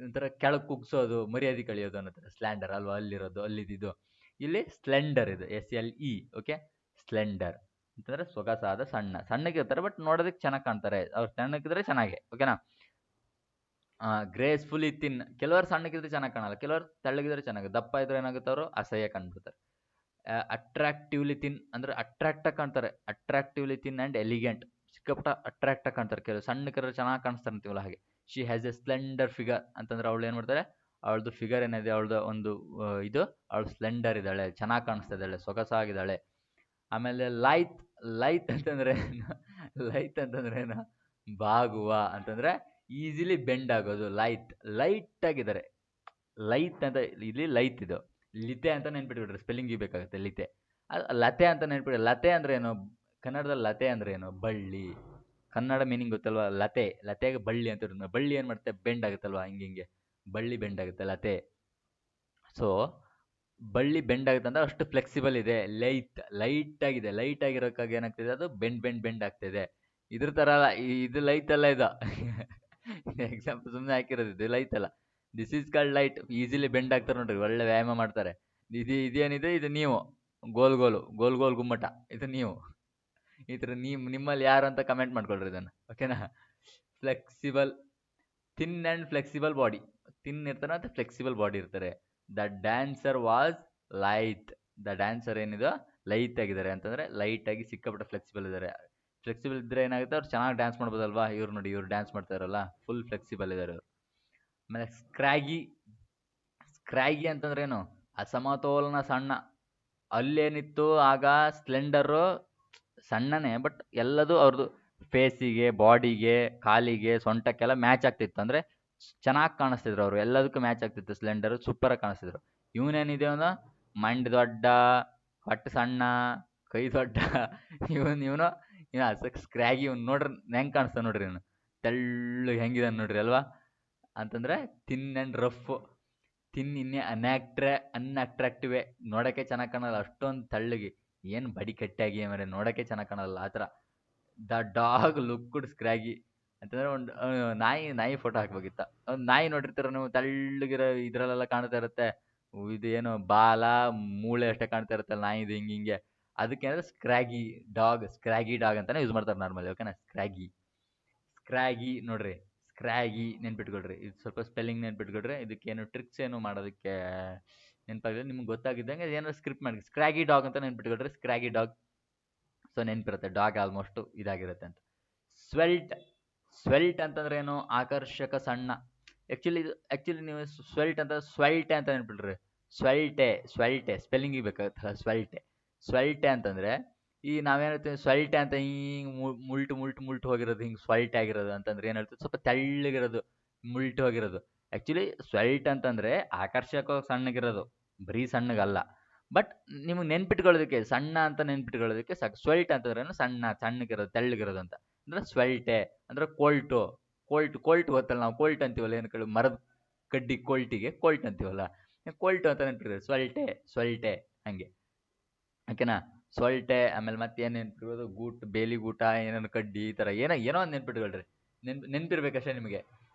ಒಂಥರ ಕೆಳಗೆ ಕುಗ್ಸೋದು, ಮರ್ಯಾದೆ ಕಳಿಯೋದು ಅನ್ನೋ ಸ್ಲ್ಯಾಂಡರ್ ಅಲ್ವಾ ಅಲ್ಲಿರೋದು, ಅಲ್ಲಿದ್ದು. ಇಲ್ಲಿ ಸ್ಲೆಂಡರ್ ಇದೆ, SLE. ಓಕೆ, ಸ್ಲೆಂಡರ್ ಅಂತಂದ್ರೆ ಸೊಗಸಾದ, ಸಣ್ಣ. ಸಣ್ಣಗಿರ್ತಾರೆ ಬಟ್ ನೋಡೋದಕ್ಕೆ ಚೆನ್ನಾಗಿ ಕಾಣ್ತಾರೆ, ಅವ್ರು ಸಣ್ಣಗಿದ್ರೆ ಚೆನ್ನಾಗೆ. ಓಕೆನಾ, ಗ್ರೇಸ್ಫುಲಿ ತಿನ್. ಕೆಲವರು ಸಣ್ಣಗಿದ್ರೆ ಚೆನ್ನಾಗಿ ಕಾಣಲ್ಲ, ಕೆಲವರು ತೆಳ್ಳಗಿದ್ರೆ ಚೆನ್ನಾಗಿ, ದಪ್ಪ ಇದ್ರೆ ಏನಾಗುತ್ತೆ, ಅವರು ಅಸಹ್ಯ ಕಾಣ್ಬಿಡ್ತಾರೆ. ಅಟ್ರಾಕ್ಟಿವ್ಲಿ ತಿನ್ ಅಂದ್ರೆ ಅಟ್ರಾಕ್ಟಾಗಿ ಕಾಣ್ತಾರೆ, ಅಟ್ರಾಕ್ಟಿವ್ಲಿ ತಿನ್ ಆ್ಯಂಡ್ ಎಲಿಗೆಂಟ್. ಸಿಕ್ಕಾಪಟ್ಟ ಅಟ್ರಾಕ್ಟಾಗಿ ಕಾಣ್ತಾರೆ, ಕೆಲವು ಸಣ್ಣಗಿರೋರು ಚೆನ್ನಾಗಿ ಕಾಣಿಸ್ತಾರೆ ಅಂತೀವಲ್ಲ ಹಾಗೆ. She has A slender figure ಅಂತಂದ್ರೆ ಅವಳು ಏನು ಮಾಡ್ತಾರೆ, ಅವಳದು ಫಿಗರ್ ಏನಿದೆ, ಅವಳದು ಒಂದು ಇದು, ಅವಳು ಸ್ಲೆಂಡರ್ ಇದ್ದಾಳೆ, ಚೆನ್ನಾಗಿ ಕಾಣಿಸ್ತಾ ಇದ್ದಾಳೆ, ಸೊಗಸಾಗಿದ್ದಾಳೆ. ಆಮೇಲೆ ಲೈತ್. ಲೈತ್ ಅಂತಂದ್ರೆ ಏನು? ಲೈತ್ ಅಂತಂದ್ರೆ ಏನು? ಬಾಗುವ ಅಂತಂದ್ರೆ ಈಸಿಲಿ ಬೆಂಡ್ ಆಗೋದು. ಲೈಟ್, ಲೈಟ್ ಆಗಿದ್ದಾರೆ. ಲೈತ್ ಅಂತ ಇಲ್ಲಿ ಲೈತ್ ಇದು. ಲಿತೆ ಅಂತ ನೆನ್ಪಿಟ್ಬಿಟ್ರೆ ಸ್ಪೆಲ್ಲಿಂಗ್ ಬೇಕಾಗುತ್ತೆ, ಲಿತೆ. ಲತೆ ಅಂತ ನೆನ್ಪಿಟ್ರೆ, ಲತೆ ಅಂದ್ರೆ ಏನು? ಕನ್ನಡದಲ್ಲಿ ಲತೆ ಅಂದ್ರೆ ಏನು? ಬಳ್ಳಿ. ಕನ್ನಡ ಮೀನಿಂಗ್ ಗೊತ್ತಲ್ವಾ, ಲತೆ. ಲತೆಗೆ ಬಳ್ಳಿ ಅಂತ ಇರುತ್ತೆ. ಬಳ್ಳಿ ಏನು ಮಾಡುತ್ತೆ, ಬೆಂಡ್ ಆಗುತ್ತಲ್ವಾ, ಹಿಂಗೆ ಹಿಂಗೆ ಬಳ್ಳಿ ಬೆಂಡ್ ಆಗುತ್ತೆ, ಲತೆ. ಸೊ ಬಳ್ಳಿ ಬೆಂಡ್ ಆಗುತ್ತೆ ಅಂದ್ರೆ ಅಷ್ಟು ಫ್ಲೆಕ್ಸಿಬಲ್ ಇದೆ. ಲೈಟ್ ಆಗಿದೆ. ಲೈಟ್ ಆಗಿರೋಕ್ಕಾಗಿ ಏನಾಗ್ತಿದೆ, ಅದು ಬೆಂಡ್ ಆಗ್ತಿದೆ. ಇದ್ರ ಥರ ಅಲ್ಲ, ಇದು ಲೈಟ್ ಅಲ್ಲ ಇದು. ಎಕ್ಸಾಂಪಲ್ ಸುಮ್ಮನೆ ಹಾಕಿರೋದು, ಇದು ಲೈಟ್ ಅಲ್ಲ. This is called light. Easily bend ಆಗ್ತಾರೆ ನೋಡ್ರಿ, ಒಳ್ಳೆ ವ್ಯಾಯಾಮ ಮಾಡ್ತಾರೆ. ಇದೇನಿದೆ, ಇದು ನೀವು. ಗೋಲ್ ಗುಮ್ಮಟ, ಇದು ನೀವು. ಈ ಥರ ನಿಮ್ಮಲ್ಲಿ ಯಾರು ಅಂತ ಕಮೆಂಟ್ ಮಾಡ್ಕೊಳ್ರಿ ಇದನ್ನು. ಓಕೆನಾ, flexible. Thin and flexible body. Thin ಇರ್ತಾರೆ ಮತ್ತು ಫ್ಲೆಕ್ಸಿಬಲ್ ಬಾಡಿ ಇರ್ತಾರೆ. The dancer was light. The dancer ಏನಿದೆ, ಲೈಟ್ ಆಗಿದ್ದಾರೆ ಅಂತಂದರೆ ಲೈಟಾಗಿ ಸಿಕ್ಕಾಪಟ್ಟೆ ಫ್ಲೆಕ್ಸಿಬಲ್ ಇದ್ದಾರೆ. ಫ್ಲೆಕ್ಸಿಬಲ್ ಇದ್ದರೆ ಏನಾಗುತ್ತೆ, ಅವ್ರು ಚೆನ್ನಾಗಿ ಡ್ಯಾನ್ಸ್ ಮಾಡ್ಬೋದಲ್ವಾ. ಇವ್ರು ನೋಡಿ, ಇವ್ರು ಡ್ಯಾನ್ಸ್ ಮಾಡ್ತಾ ಇರಲ್ಲ, ಫುಲ್ ಫ್ಲೆಕ್ಸಿಬಲ್ ಇದ್ದಾರೆ ಇವರು. ಆಮೇಲೆ ಸ್ಕ್ರ್ಯಾಗಿ. ಸ್ಕ್ರ್ಯಾಗಿ ಅಂತಂದ್ರೆ ಏನು? ಅಸಮತೋಲನ, ಸಣ್ಣ. ಅಲ್ಲೇನಿತ್ತು ಆಗ ಸ್ಲೆಂಡರು ಸಣ್ಣನೇ, ಬಟ್ ಎಲ್ಲದು ಅವ್ರದ್ದು ಫೇಸಿಗೆ, ಬಾಡಿಗೆ, ಕಾಲಿಗೆ, ಸೊಂಟಕ್ಕೆಲ್ಲ ಮ್ಯಾಚ್ ಆಗ್ತಿತ್ತು. ಅಂದರೆ ಚೆನ್ನಾಗಿ ಕಾಣಿಸ್ತಿದ್ರು ಅವರು, ಎಲ್ಲದಕ್ಕೂ ಮ್ಯಾಚ್ ಆಗ್ತಿತ್ತು. ಸ್ಲೆಂಡರು ಸೂಪರಾಗಿ ಕಾಣಿಸ್ತಿದ್ರು. ಇವನೇನಿದೆ, ಅವನು ಮಂಡ್ ದೊಡ್ಡ, ಹೊಟ್ಟೆ ಸಣ್ಣ, ಕೈ ದೊಡ್ಡ. ಇವನು ಸ್ಕ್ರ್ಯಾಗಿ. ಇವ್ನು ನೋಡ್ರಿ ಹೆಂಗೆ ಕಾಣಿಸ್ತಾನೆ ನೋಡ್ರಿ, ಇವನು ತೆಳ್ಳಗೆ ಹೆಂಗಿದಾನೆ ನೋಡ್ರಿ ಅಲ್ವಾ. ಅಂತಂದರೆ ಥಿನ್ ಆ್ಯಂಡ್ ರಫ್. ಥಿನ್ ಇನ್ನೇ ಅನ್ಅಟ್ರಾಕ್ಟಿವೇ, ನೋಡೋಕ್ಕೆ ಚೆನ್ನಾಗಿ ಕಾಣಲ್ಲ, ಅಷ್ಟೊಂದು ತೆಳ್ಳಗೆ. ಏನು ಬಡಿ ಕಟ್ಟಾಗಿ ಮರೆ, ನೋಡೋಕ್ಕೆ ಚೆನ್ನಾಗಿ ಕಾಣಲ್ಲ ಆ ಥರ. ದ ಡಾಗ್ ಲುಕ್ಡ್ ಸ್ಕ್ರ್ಯಾಗಿ ಅಂತಂದರೆ ಒಂದು ನಾಯಿ ಫೋಟೋ ಹಾಕ್ಬೇಕಿತ್ತ. ಒಂದು ನಾಯಿ ನೋಡಿರ್ತೀರ ನೀವು, ತೆಳ್ಳಗಿರೋ ಇದರಲ್ಲೆಲ್ಲ ಕಾಣ್ತಾ ಇರುತ್ತೆ. ಇದು ಏನು ಬಾಲ, ಮೂಳೆ ಅಷ್ಟೇ ಕಾಣ್ತಾ ಇರುತ್ತಲ್ಲ ನಾಯಿದು, ಹಿಂಗೆ ಹಿಂಗೆ. ಅದಕ್ಕೇನಾದ್ರೆ ಸ್ಕ್ರ್ಯಾಗಿ ಡಾಗ್ ಅಂತಲೇ ಯೂಸ್ ಮಾಡ್ತಾರೆ ನಾರ್ಮಲಿ. ಓಕೆನಾ, ಸ್ಕ್ರ್ಯಾಗಿ ನೋಡ್ರಿ, ಸ್ಕ್ರ್ಯಾಗಿ ನೆನ್ಪಿಟ್ಕೊಳ್ರಿ. ಇದು ಸ್ವಲ್ಪ ಸ್ಪೆಲ್ಲಿಂಗ್ ನೆನ್ಪಿಟ್ಕೊಳ್ರಿ. ಇದಕ್ಕೇನು ಟ್ರಿಕ್ಸ್ ಏನು ಮಾಡೋದಕ್ಕೆ ನೆನಪಾಗಲಿಲ್ಲ, ನಿಮ್ಗೆ ಗೊತ್ತಾಗಿದ್ದಂಗೆ ಏನಾದ್ರು ಸ್ಕ್ರಿಪ್ಟ್ ಮಾಡಿ ಸ್ಕ್ರ್ಯಾಗಿ ಡಾಗ್ ಅಂತ ನೆನ್ಪಿಟ್ಕೊಳ್ರಿ. ಸ್ಕ್ರ್ಯಾಗಿ ಡಾಗ್, ಸೊ ನೆನಪಿರುತ್ತೆ. ಡಾಗ್ ಆಲ್ಮೋಸ್ಟ್ ಇದಾಗಿರುತ್ತೆ ಅಂತ. ಸ್ವೆಲ್ಟ್ ಅಂತಂದ್ರೆ ಏನು? ಆಕರ್ಷಕ, ಸಣ್ಣ. ಆ್ಯಕ್ಚುಲಿ ನೀವು ಸ್ವೆಲ್ಟೆ ಅಂತ ನೆನ್ಪಿಟ್ರಿ. ಸ್ವೆಲ್ಟೆ ಸ್ಪೆಲ್ಲಿಂಗಿಗೆ ಬೇಕಾಗುತ್ತಲ್ಲ, ಸ್ವೆಲ್ಟೆ ಅಂತಂದರೆ, ಈ ನಾವೇನಿರ್ತೀವಿ ಸ್ವೆಲ್ಟೆ ಅಂತ ಹಿಂಗೆ ಮುಲ್ಟು ಹೋಗಿರೋದು, ಹಿಂಗೆ ಸ್ವೆಲ್ಟೆ ಆಗಿರೋದು ಅಂತಂದ್ರೆ ಏನು ಹೇಳ್ತೀವಿ, ಸ್ವಲ್ಪ ತೆಳ್ಳಗಿರೋದು, ಮುಲ್ಟು ಹೋಗಿರೋದು. ಆ್ಯಕ್ಚುಲಿ ಸ್ವೆಲ್ಟ್ ಅಂತಂದರೆ ಆಕರ್ಷಕ, ಸಣ್ಣಗಿರೋದು, ಬರೀ ಸಣ್ಣಗಲ್ಲ. ಬಟ್ ನಿಮಗೆ ನೆನ್ಪಿಟ್ಕೊಳ್ಳೋದಕ್ಕೆ, ಸಣ್ಣ ಅಂತ ನೆನ್ಪಿಟ್ಕೊಳ್ಳೋದಕ್ಕೆ ಸಾಕು. ಸ್ವೆಲ್ಟ್ ಅಂತಂದ್ರೆ ಸಣ್ಣಗಿರೋದು, ತೆಳ್ಳಗಿರೋದು ಅಂತ. ಅಂದ್ರೆ ಸ್ವೆಲ್ಟೆ ಅಂದ್ರೆ ಕೋಲ್ಟು. ಕೋಲ್ಟ್ ಗೊತ್ತಲ್ಲ, ನಾವು ಕೋಲ್ಟ್ ಅಂತೀವಲ್ಲ, ಏನು ಕೇಳಿ ಮರದ ಕಡ್ಡಿ ಕೋಲ್ಟಿಗೆ ಕೋಲ್ಟ್ ಅಂತೀವಲ್ಲ, ಕೋಲ್ಟು ಅಂತ ನೆನ್ಪಿಡ್ರಿ. ಸ್ವಲ್ಟೆ ಹಂಗೆ, ಓಕೆನಾ. ಸೊಲ್ಟೆ, ಆಮೇಲೆ ಮತ್ತೆ ಏನ್ ನೆನ್ಪಿರ್ಬೋದು, ಬೇಲಿಗೂಟ, ಏನೇನು ಕಡ್ಡಿ, ಈ ತರ ಏನೋ ಒಂದು ನೆನ್ಪಿಟ್ಕೊಳ್ರಿ. ನೆನ್ಪಿರ್ಬೇಕಷ್ಟೇ ನಿಮಗೆ.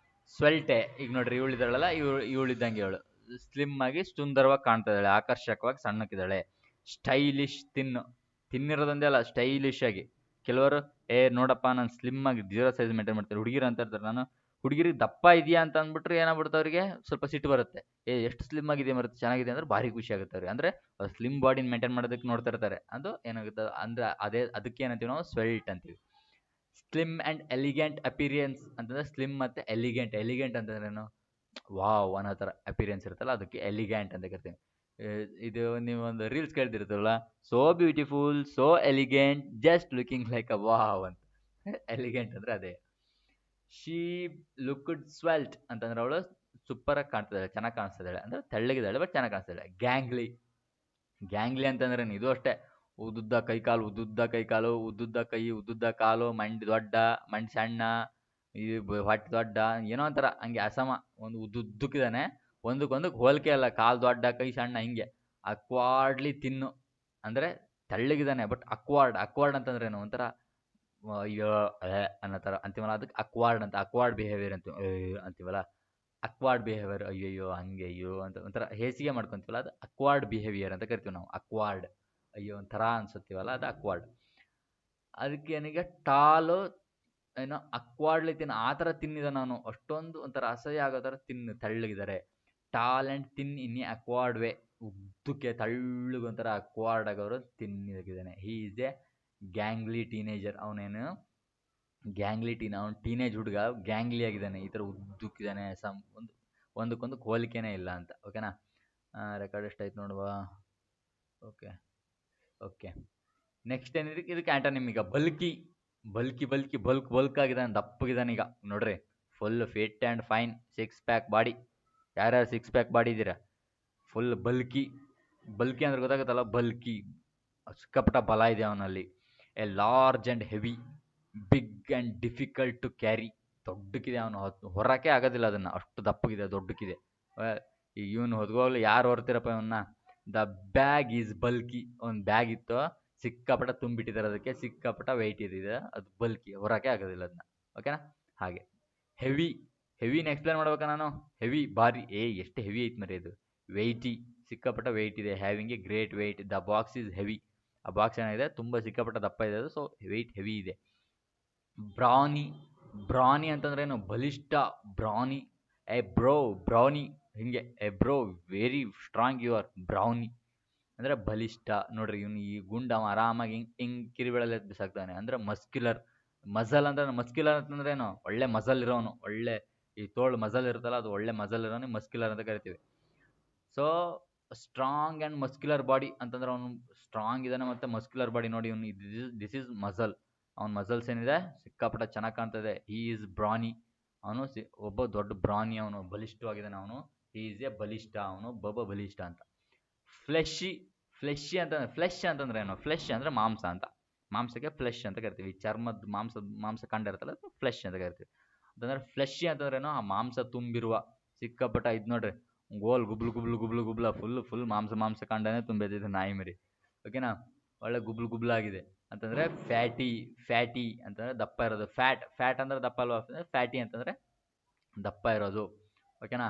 ಸ್ವಲ್ಟೆ, ಈಗ ನೋಡ್ರಿ ಇವಳಿದಾಳಲ್ಲ, ಇವಳಿದ್ದಂಗೆ ಇವಳು ಸ್ಲಿಮ್ ಆಗಿ ಸುಂದರವಾಗಿ ಕಾಣ್ತಾ ಇದ್ದಾಳೆ, ಆಕರ್ಷಕವಾಗಿ ಸಣ್ಣಕ್ಕಿದ್ದಾಳೆ. ಸ್ಟೈಲಿಶ್, ತಿನ್ನಿರೋದೊಂದೇ ಅಲ್ಲ, ಸ್ಟೈಲಿಶ್ ಆಗಿ. ಕೆಲವರು ನೋಡಪ್ಪ ನಾನು ಸ್ಲಿಮ್ ಆಗಿ 0 ಸೈಜ್ ಮೇಂಟೈನ್ ಮಾಡ್ತಾರೆ ಹುಡುಗಿರು ಅಂತ ಇರ್ತಾರೆ. ನಾನು ಹುಡುಗಿರಿಗೆ ದಪ್ಪ ಇದೆಯಾ ಅಂತ ಅಂದ್ಬಿಟ್ರೆ ಏನಾಗ್ಬಿಡುತ್ತೆ ಅವ್ರಿಗೆ, ಸ್ವಲ್ಪ ಸಿಟ್ಟು ಬರುತ್ತೆ. ಎಷ್ಟು ಸ್ಲಿಮ್ ಆಗಿದೆ ಮರುತ್ತೆ, ಚೆನ್ನಾಗಿದೆ ಅಂದ್ರೆ ಭಾರಿ ಖುಷಿ ಆಗುತ್ತೆ ಅವ್ರಿಗೆ. ಅಂದ್ರೆ ಸ್ಲಿಮ್ ಬಾಡಿನ ಮೇಂಟೈನ್ ಮಾಡೋದಕ್ಕೆ ನೋಡ್ತಾ ಇರ್ತಾರೆ. ಅದು ಏನಾಗುತ್ತೆ ಅಂದ್ರೆ ಅದಕ್ಕೆ ಏನಂತೀವಿ ನಾವು, ಸ್ವೆಲ್ಟ್ ಅಂತೀವಿ. ಸ್ಲಿಮ್ ಅಂಡ್ ಎಲಿಗೆಂಟ್ ಅಪಿರಿಯನ್ಸ್ ಅಂತಂದ್ರೆ, ಸ್ಲಿಮ್ ಮತ್ತೆ ಎಲಿಗೆಂಟ್ ಅಂತಂದ್ರೆ ಏನು, ವಾವ್ ಅನ್ನೋ ಥರ ಅಪಿರಿಯನ್ಸ್ ಇರುತ್ತಲ್ಲ, ಅದಕ್ಕೆ ಎಲಿಗ್ಯಾಂಟ್ ಅಂತ ಕರಿತೀವಿ. ಇದು ನೀವು ಒಂದು ರೀಲ್ಸ್ ಕೇಳ್ತಿರ್ತೀರಲ್ಲ, so beautiful, so elegant, just looking like a wow ಅಂತ. ಎಲಿಗೆಂಟ್ ಅಂದ್ರೆ ಅದೇ. ಶೀ ಲುಕ್ಡ್ ಸ್ವೆಲ್ಟ್ ಅಂತಂದ್ರೆ ಅವಳು ಸೂಪರ್ ಆಗಿ ಕಾಣ್ತಿದ್ದಾಳೆ, ಚೆನ್ನಾಗಿ ಕಾಣಿಸ್ತಿದ್ದಾಳೆ, ಅಂದ್ರೆ ತೆಳ್ಳಗಿದ್ದಾಳೆ ಬಟ್ ಚೆನ್ನಾಗಿ ಕಾಣಿಸ್ತಿದ್ದಾಳೆ. ಗ್ಯಾಂಗ್ಲಿ ಅಂತಂದ್ರೆ ಇದು ಅಷ್ಟೇ, ಉದ್ದುದ್ದ ಕೈಕಾಲು, ಉದ್ದುದ್ದ ಕೈ, ಉದ್ದುದ್ದ ಕಾಲು, ಮಂಡಿ ದೊಡ್ಡ, ಮಂಡಿ ಸಣ್ಣ, ಈ ಹೊಟ್ಟೆ ದೊಡ್ಡ, ಏನೋ ಒಂಥರ ಹಂಗೆ ಅಸಮ, ಒಂದು ಉದ್ದುದ್ದಕ್ಕಿದ್ದಾನೆ, ಒಂದಕ್ಕೊಂದಕ್ಕೆ ಹೋಲಿಕೆ ಅಲ್ಲ, ಕಾಲು ದೊಡ್ಡ ಕೈ ಸಣ್ಣ, ಹಿಂಗೆ ಅಕ್ವಾರ್ಡ್ಲಿ ತಿನ್ನು ಅಂದ್ರೆ ತೆಳ್ಳಗಿದ್ದಾನೆ ಬಟ್ ಅಕ್ವಾರ್ಡ್ ಅಂತಂದ್ರೆ ಏನು, ಒಂಥರ ಅಯ್ಯೋ ಅನ್ನೋ ಥರ ಅಂತೀವಲ್ಲ, ಅದಕ್ಕೆ ಅಕ್ವಾರ್ಡ್ ಬಿಹೇವಿಯರ್ ಅಂತೀವಲ್ಲ. ಅಕ್ವಾರ್ಡ್ ಬಿಹೇವಿಯರ್, ಅಯ್ಯಯ್ಯೋ ಹಂಗೆ, ಅಯ್ಯೋ ಅಂತ ಒಂಥರ ಹೇಸಿಗೆ ಮಾಡ್ಕೊಂತೀವಲ್ಲ, ಅದು ಅಕ್ವಾರ್ಡ್ ಬಿಹೇವಿಯರ್ ಅಂತ ಕರಿತೀವಿ ನಾವು. ಅಕ್ವಾರ್ಡ್, ಅಯ್ಯೋ ಒಂಥರ ಅನ್ಸುತ್ತೀವಲ್ಲ, ಅದು ಅಕ್ವಾರ್ಡ್. ಅದಕ್ಕೆ ನನಗೆ ಟಾಲು ಏನೋ ಅಕ್ವಾರ್ಡ್ಲಿ ತಿನ್ನು, ಆ ಥರ ತಿನ್ನಿದ ನಾನು, ಅಷ್ಟೊಂದು ಒಂಥರ ಅಸಹ್ಯ ಆಗೋ ಥರ ತೆಳ್ಳಗಿದ್ದಾರೆ. ಟಾಲ್ ಆ್ಯಂಡ್ ತಿನ್ ಇನ್ ಎ ಅಕ್ವಾರ್ಡ್ ವೇ, ಉದ್ದಕ್ಕೆ ಒಂಥರ ಅಕ್ವಾರ್ಡ್ ಆಗೋರು ತಿನ್ನಗಿದ್ದಾನೆ. He is a gangly teenager. ಅವನೇನು ಅವ್ನು ಟೀನೇಜ್ ಹುಡುಗ, ಗ್ಯಾಂಗ್ಲಿ ಆಗಿದ್ದಾನೆ, ಈ ಥರ ಉದ್ದಕ್ಕಿದ್ದಾನೆ, ಒಂದಕ್ಕೊಂದಕ್ಕೆ ಹೋಲಿಕೆನೇ ಇಲ್ಲ ಅಂತ. ಓಕೆನಾ. ರೆಕಾರ್ಡ್ ಎಷ್ಟಾಯ್ತು ನೋಡುವ. ಓಕೆ. ನೆಕ್ಸ್ಟ್ ಏನಿದೆ, ಇದಕ್ಕೆ ಆಂಟೋನಿಮ್ ಈಗ ಬಲ್ಕ್ ಆಗಿದ್ದಾನೆ, ದಪ್ಪಗಿದ್ದಾನೆ ಈಗ ನೋಡ್ರಿ. Full fit and fine, 6 pack body. ಯಾರ್ಯಾರು 6 ಪ್ಯಾಕ್ ಬಾಡಿ ಇದ್ದೀರಾ? ಫುಲ್ ಬಲ್ಕಿ ಅಂದ್ರೆ ಗೊತ್ತಾಗುತ್ತಲ್ಲ, ಸಿಕ್ಕಾಪಟ್ಟ ಬಲ ಇದೆ ಅವನಲ್ಲಿ. A large and heavy, big and difficult to carry. ದೊಡ್ಡಕ್ಕಿದೆ ಅವನು, ಹೊರಕ್ಕೆ ಆಗೋದಿಲ್ಲ ಅದನ್ನು, ಅಷ್ಟು ದಪ್ಪಗಿದೆ, ದೊಡ್ಡಕ್ಕಿದೆ. ಈಗ ಇವನು ಹೊದ್ಕೋಗ್ಲು ಯಾರು ಹೊರ್ತಿರಪ್ಪ ಇವನ್ನ. ದ ಬ್ಯಾಗ್ ಈಸ್ ಬಲ್ಕಿ, ಒಂದು ಬ್ಯಾಗ್ ಇತ್ತು, ಸಿಕ್ಕಾಪಟ್ಟ ತುಂಬಿಟ್ಟಿದ್ದಾರೆ, ಅದಕ್ಕೆ ಸಿಕ್ಕಾಪಟ್ಟ ವೆಯ್ಟ್ ಇದೆ, ಅದು ಬಲ್ಕಿ, ಹೊರಕ್ಕೆ ಆಗೋದಿಲ್ಲ ಅದನ್ನ. ಓಕೆನಾ. ಹಾಗೆ ಹೆವಿನ ಎಕ್ಸ್ಪ್ಲೇನ್ ಮಾಡ್ಬೇಕಾ ನಾನು? ಹೆವಿ ಭಾರಿ, ಎಷ್ಟು ಹೆವಿ ಐತೆ ಮರಿ ಇದು. ವೆಯ್ಟಿ, ಸಿಕ್ಕಾಪಟ್ಟ ವೆಯ್ಟ್ ಇದೆ. Having a great weight, the box is heavy. ಆ ಬಾಕ್ಸ್ ಏನಾಗಿದೆ, ತುಂಬ ಸಿಕ್ಕಾಪಟ್ಟ ದಪ್ಪ ಇದೆ ಅದು, ಸೊ ವೆಯ್ಟ್ ಹೆವಿ ಇದೆ. ಬ್ರಾನಿ ಅಂತಂದ್ರೆ ಏನು, ಬಲಿಷ್ಠ. ಬ್ರಾನಿ, ಬ್ರೌನಿ, ಹಿಂಗೆ bro very strong you are. Brawny ಅಂದ್ರೆ ಬಲಿಷ್ಠ. ನೋಡ್ರಿ ಇವ್ನು ಈ ಅವ ಆರಾಮಾಗಿ ಹಿಂಗ್ ಕಿರಿಬೆಳಲ್ಲಿ ಬಿಸಾಕ್ತಾನೆ, ಅಂದ್ರೆ ಮಸ್ಕ್ಯುಲರ್. ಮಸ್ಕ್ಯುಲರ್ ಅಂತಂದ್ರೆ ಏನು, ಒಳ್ಳೆ ಮಸಲ್ ಇರೋನು, ಒಳ್ಳೆ ಈ ತೋಳು ಮಸಲ್ ಇರುತ್ತಲ್ಲ, ಅದು ಒಳ್ಳೆ ಮಸಲ್ ಇರೋನು ಮಸ್ಕ್ಯುಲರ್ ಅಂತ ಕರಿತೀವಿ. So strong and muscular body ಅಂತಂದ್ರೆ ಅವನು ಸ್ಟ್ರಾಂಗ್ ಇದ್ದಾನೆ ಮತ್ತು ಮಸ್ಕ್ಯುಲರ್ ಬಾಡಿ. ನೋಡಿ ಇವನು, ದಿಸ್ ಈಸ್ ಮಸಲ್. ಅವ್ನ ಮಸಲ್ಸ್ ಏನಿದೆ ಸಿಕ್ಕಾಪಟ್ಟ ಚೆನ್ನಾಗಿ ಕಾಣ್ತದೆ. ಹಿ ಈಸ್ ಬ್ರಾನಿ, ಅವನು ಒಬ್ಬ ದೊಡ್ಡ ಬ್ರಾನಿ, ಅವನು ಬಲಿಷ್ಠವಾಗಿದ್ದಾನೆ. ಅವನು ಹಿ ಈಸ್ ಎ ಬಲಿಷ್ಠ, ಅವನು ಬಲಿಷ್ಠ ಅಂತ. ಫ್ಲೆಶಿ ಅಂತಂದ್ರೆ ಏನು? ಫ್ಲೆಶ್ ಅಂದ್ರೆ ಮಾಂಸ ಅಂತ, ಮಾಂಸಕ್ಕೆ ಫ್ಲೆಶ್ ಅಂತ ಕರಿತೀವಿ. ಚರ್ಮದ ಮಾಂಸ ಕಂಡ ಇರುತ್ತಲ್ಲ, ಫ್ಲೆಶ್ ಅಂತ ಕರಿತೀವಿ. ಅಂತಂದ್ರೆ ಫ್ಲೆಶಿ ಅಂತಂದ್ರೆ ಏನು, ಆ ಮಾಂಸ ತುಂಬಿರುವ ಸಿಕ್ಕಾಪಟ್ಟ ಇದು ನೋಡ್ರಿ, ಗೋಲ್ ಗುಬ್ಲ ಫುಲ್ ಮಾಂಸ ಕಂಡನೇ ತುಂಬಿದೆ ನಾಯಿ ಮರಿ. ಓಕೆನಾ. ಒಳ್ಳೆ ಗುಬ್ಲಾಗಿದೆ ಅಂತಂದ್ರೆ ಫ್ಯಾಟಿ ಅಂತಂದ್ರೆ ದಪ್ಪ ಇರೋದು. ಫ್ಯಾಟ್ ಅಂದ್ರೆ ದಪ್ಪ ಅಲ್ವಾ, ಫ್ಯಾಟಿ ಅಂತಂದ್ರೆ ದಪ್ಪ ಇರೋದು. ಓಕೆನಾ.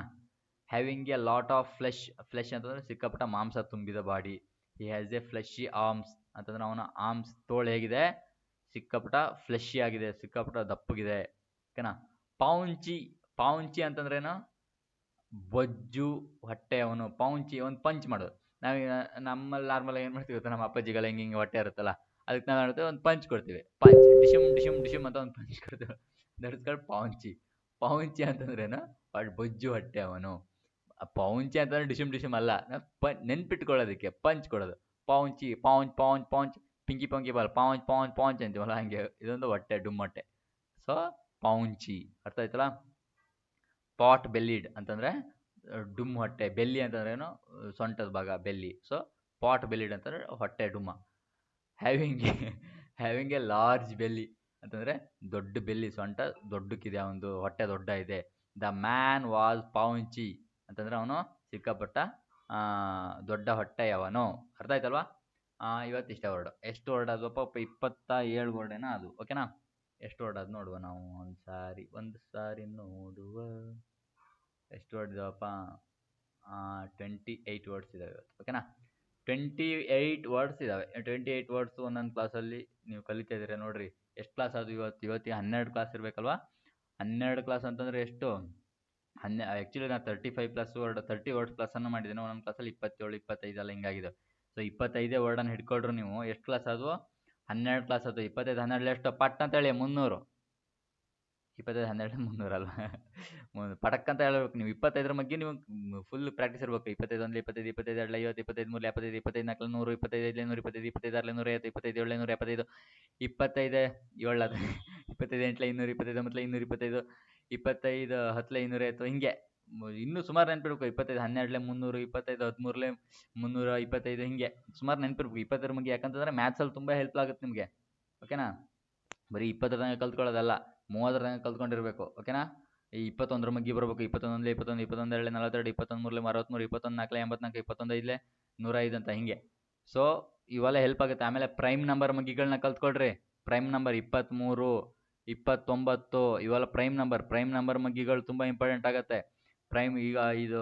Having A lot of flesh ಅಂತಂದ್ರೆ ಸಿಕ್ಕಾಪಟ್ಟ ಮಾಂಸ ತುಂಬಿದ body. He has A fleshy arms ಅಂತಂದ್ರೆ ಅವನ ಆರ್ಮ್ಸ್, ತೋಳು ಹೇಗಿದೆ, ಸಿಕ್ಕಾಪಟ್ಟ ಫ್ಲೆಶಿ ಆಗಿದೆ, ಸಿಕ್ಕಾಪಟ್ಟ ದಪ್ಪಗಿದೆ. ಓಕೆನಾ. ಪೌಂಚಿ ಅಂತಂದ್ರೆ ಏನು, ಬೊಜ್ಜು ಹೊಟ್ಟೆ. ಅವನು ಪೌಂಚಿ, ಒಂದು ಪಂಚ್ ಮಾಡೋದು. ನಾವೀಗ ನಮ್ಮಲ್ಲಿ ನಾರ್ಮಲ್ ಏನು ಮಾಡ್ತೀವಿ ಗೊತ್ತಾ, ನಮ್ಮ ಅಪ್ಪಾಜಿಗಳ ಹಿಂಗೆ ಹೊಟ್ಟೆ ಇರುತ್ತಲ್ಲ, ಅದಕ್ಕೆ ನಾವು ಮಾಡ್ತೀವಿ, ಒಂದು ಪಂಚ್ ಕೊಡ್ತೀವಿ. ಡಿಶಮ್ ಅಂತ ಒಂದು ಪಂಚ್ ಕೊಡ್ತೀವಿ. ದಟ್ಸ್ ಪೌಂಚಿ ಅಂತಂದ್ರೇನು, ಬೊಜ್ಜು ಹೊಟ್ಟೆ ಅವನು. ಪೌಂಚಿ ಅಂತಂದ್ರೆ ಡಿಶಮ್ ಅಲ್ಲ, ನೆನ್ಪಿಟ್ಕೊಳ್ಳೋದಕ್ಕೆ ಪಂಚ್ ಕೊಡೋದು. ಪೌಂಚ್ ಪಿಂಕಿ ಬಾಲ್, ಪೌಂಚ್ ಅಂತೀವಲ್ಲ ಹಂಗೆ, ಇದೊಂದು ಹೊಟ್ಟೆ, ಹೊಟ್ಟೆ. ಸೊ ಪೌಂಚಿ, ಅರ್ಥ ಆಯ್ತಲ್ಲ. ಪಾಟ್ ಬೆಲ್ಲಿಡ್ ಅಂತಂದ್ರೆ ಡುಮ್ ಹೊಟ್ಟೆ. ಬೆಲ್ಲಿ ಅಂತಂದ್ರೆ ಏನು, ಸೊಂಟದ ಭಾಗ, ಬೆಲ್ಲಿ. ಸೊ ಪಾಟ್ ಬೆಲ್ಲಿಡ್ ಅಂತಂದ್ರೆ ಹೊಟ್ಟೆ ಡುಮ್ಮ. ಹ್ಯಾವಿಂಗ್ ಎ ಲಾರ್ಜ್ ಬೆಲ್ಲಿ ಅಂತಂದರೆ ದೊಡ್ಡ ಬೆಲ್ಲಿ, ಸೊಂಟ ದೊಡ್ಡಕ್ಕಿದೆ, ಅವನದು ಹೊಟ್ಟೆ ದೊಡ್ಡ ಇದೆ. ದ ಮ್ಯಾನ್ ವಾಸ್ ಪೌಂಚಿ ಅಂತಂದರೆ ಅವನು ಸಿಕ್ಕಾಪಟ್ಟ ದೊಡ್ಡ ಹೊಟ್ಟೆಯವನು. ಅರ್ಥ ಆಯ್ತಲ್ವಾ? ಇವತ್ತು ಇಷ್ಟೇ ವರ್ಡ್. ಎಷ್ಟು ವರ್ಡ್ ಆದ್ವಪ್ಪ? 27 ವರ್ಡ್ ಏನೋ ಅದು. ಓಕೆನಾ? ಎಷ್ಟು ವರ್ಡ್ ಅದು ನೋಡುವ ನಾವು. ಒಂದು ಸಾರಿ ನೋಡುವ. ಎಷ್ಟು ವರ್ಡ್ ಇದಾವಪ್ಪ? 28 ವರ್ಡ್ಸ್ ಇದ್ದಾವೆ ಇವತ್ತು. ಓಕೆನಾ? 28 ವರ್ಡ್ಸ್ ಇದ್ದಾವೆ. 28 ವರ್ಡ್ಸ್ ಒಂದೊಂದು ಕ್ಲಾಸಲ್ಲಿ ನೀವು ಕಲಿತಾ ಇದ್ದೀರಾ ನೋಡ್ರಿ. ಎಷ್ಟು ಕ್ಲಾಸ್ ಅದು ಇವತ್ತಿಗೆ 12 ಕ್ಲಾಸ್ ಇರಬೇಕಲ್ವಾ? 12 ಕ್ಲಾಸ್ ಅಂತಂದರೆ ಎಷ್ಟು? ಆ್ಯಕ್ಚುಲಿ ನಾನು 30 ವರ್ಡ್ಸ್ ಕ್ಲಾಸನ್ನು ಮಾಡಿದ್ದೇನೆ. ಒಂದೊಂದು ಕ್ಲಾಸಲ್ಲಿ 27, 25 ಎಲ್ಲ ಹಿಂಗಾಗಿದೆ. ಸೊ 25 ವರ್ಡನ್ನು ಹಿಡ್ಕೊಳ್ರು ನೀವು. ಎಷ್ಟು ಕ್ಲಾಸ್ ಆದವು? 12 ಕ್ಲಾಸ್ ಆದವು. 25, 12 ಎಷ್ಟು? ಪಟ್ ಅಂತೇಳಿ 300. 25, 12, 300 ಅಲ್ವಾ? ಪಟಕ್ ಅಂತ ಹೇಳ್ಬೇಕು ನೀವು. 25ರ ಬಗ್ಗೆ ನೀವು ಫುಲ್ ಪ್ರಾಕ್ಟೀಸ್ ಇರಬೇಕು. 25, 1, 25, 25, 2, 50, 25, 3, 75, 25, 4, 100, 25, 5, 100, 25, 25, 6, 150, 25, 7, 175, 25, 7, 25, 8, 200, 25, 9, 225, 25, 10, 250, ಹಿಂಗೆ ಇನ್ನೂ ಸುಮಾರು ನೆನಪಿರ್ಬೇಕು. 25, 12, 300, 25, 13, 300, 25 ಹಿಂಗೆ ಸುಮಾರು ನೆನಪಿರ್ಬೇಕು 25ರ ಬಗ್ಗೆ. ಯಾಕಂತಂದರೆ ಮ್ಯಾಥ್ಸಲ್ಲಿ ತುಂಬ ಹೆಲ್ಪ್ ಆಗುತ್ತೆ ನಿಮಗೆ. ಓಕೆನಾ? ಬರೀ 20ರ ತನಕ ಕಲ್ತ್ಕೊಳ್ಳೋದಲ್ಲ, 30ರ ತನಕ ಕಲ್ತ್ಕೊಂಡಿರ್ಬೇಕು. ಓಕೆನಾ? ಈ 21ರ ಮಗ್ಗಿ ಬರಬೇಕು. 21, 21, 21, 2, 42, 21, 3, 63, 21, 4, 84, 21, 5, 105 ಅಂತ ಹಿಂಗೆ. ಸೊ ಇವೆಲ್ಲ ಹೆಲ್ಪ್ ಆಗುತ್ತೆ. ಆಮೇಲೆ ಪ್ರೈಮ್ ನಂಬರ್ ಮಗ್ಗಿಗಳನ್ನ ಕಲ್ತ್ಕೊಳ್ರಿ. ಪ್ರೈಮ್ ನಂಬರ್ 23, 29 ಇವೆಲ್ಲ ಪ್ರೈಮ್ ನಂಬರ್ ಮಗ್ಗಿಗಳು ತುಂಬ ಇಂಪಾರ್ಟೆಂಟ್ ಆಗುತ್ತೆ. ಪ್ರೈಮ್ ಈಗ ಇದು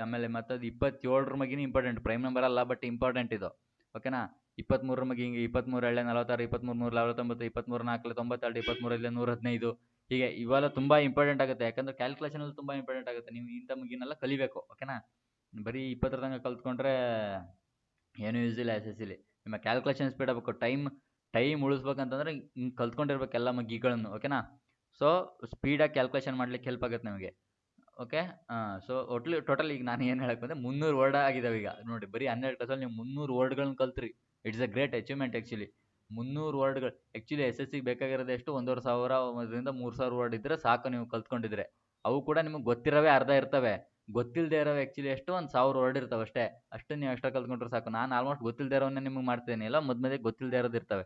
ಆಮೇಲೆ ಮತ್ತದು 27ರ ಮಗ್ಗಿನೂ ಇಂಪಾರ್ಟೆಂಟ್. ಪ್ರೈಮ್ ನಂಬರ್ ಅಲ್ಲ, ಬಟ್ ಇಂಪಾರ್ಟೆಂಟ್ ಇದು. ಓಕೆನಾ? 23ರ ಮಗ್ಗಿ ಹಿಂಗೆ 23 2 46, 23 3 49, 23 4 92, 23 115 ಹೀಗೆ ಇವೆಲ್ಲ ತುಂಬ ಇಂಪಾರ್ಟೆಂಟ್ ಆಗುತ್ತೆ. ಯಾಕಂದರೆ ಕ್ಯಾಲ್ಕುಲೇಷನಲ್ಲಿ ತುಂಬ ಇಂಪಾರ್ಟೆಂಟ್ ಆಗುತ್ತೆ. ನೀವು ಇಂಥ ಮಗ್ಗಿನೆಲ್ಲ ಕಲಿಬೇಕು. ಓಕೆನಾ? ಬರೀ 20ರ ತನಕ ಕಲ್ತ್ಕೊಂಡ್ರೆ ಏನೂ ಯೂಸ್ ಇಲ್ಲ SSLCಲಿ. ನಿಮ್ಮ ಕ್ಯಾಲ್ಕುಲೇಷನ್ ಸ್ಪೀಡ್ ಆಗಬೇಕು. ಟೈಮ್ ಉಳಿಸ್ಬೇಕಂತಂದ್ರೆ ಹಿಂಗೆ ಕಲ್ತ್ಕೊಂಡಿರ್ಬೇಕು ಎಲ್ಲ ಮಗ್ಗಿಗಳನ್ನು. ಓಕೆನಾ? ಸೊ ಸ್ಪೀಡಾಗಿ ಕ್ಯಾಲ್ಕುಲೇಷನ್ ಮಾಡ್ಲಿಕ್ಕೆ ಹೆಲ್ಪ್ ಆಗುತ್ತೆ ನಿಮಗೆ. ಓಕೆ? ಸೊ ಟೋಟಲ್ ಈಗ ನಾನು ಏನು ಹೇಳಕ್ಕೆ ಬಂದೆ, 300 ವರ್ಡ್ ಆಗಿದಾವೆ ಈಗ ನೋಡಿ. ಬರೀ 12 ಕ್ಲಾಸಲ್ಲಿ ನೀವು 300 ವರ್ಡ್ಗಳನ್ನ ಕಲ್ತ್ರಿ. It's a great achievement actually. 300 ವರ್ಡ್ಗಳು ಆ್ಯಕ್ಚುಲಿ SSCಗೆ ಬೇಕಾಗಿರೋದು ಎಷ್ಟು? 1500 3000 ವರ್ಡ್ ಇದ್ದರೆ ಸಾಕು ನೀವು ಕಲ್ತ್ಕೊಂಡಿದ್ರೆ. ಅವು ಕೂಡ ನಿಮಗೆ ಗೊತ್ತಿರೋವೇ ಅರ್ಧ ಇರ್ತವೆ. ಗೊತ್ತಿಲ್ಲದೆ ಇರೋವು ಆ್ಯಕ್ಚುಲಿ ಎಷ್ಟು? 1000 ವರ್ಡ್ ಇರ್ತವೆ ಅಷ್ಟೇ. ಅಷ್ಟು ನೀವು ಎಕ್ಸ್ಟ್ರಾ ಕಲ್ತ್ಕೊಂಡ್ರೆ ಸಾಕು. ನಾನು ಆಲ್ಮೋಸ್ಟ್ ಗೊತ್ತಿಲ್ಲದೆ ಇರೋವನ್ನೇ ನಿಮಗೆ ಮಾಡ್ತಿದ್ದೀನಿ. ಎಲ್ಲ ಮಧ್ಯೆ ಗೊತ್ತಿಲ್ಲದೆ ಇರೋದು ಇರ್ತವೆ.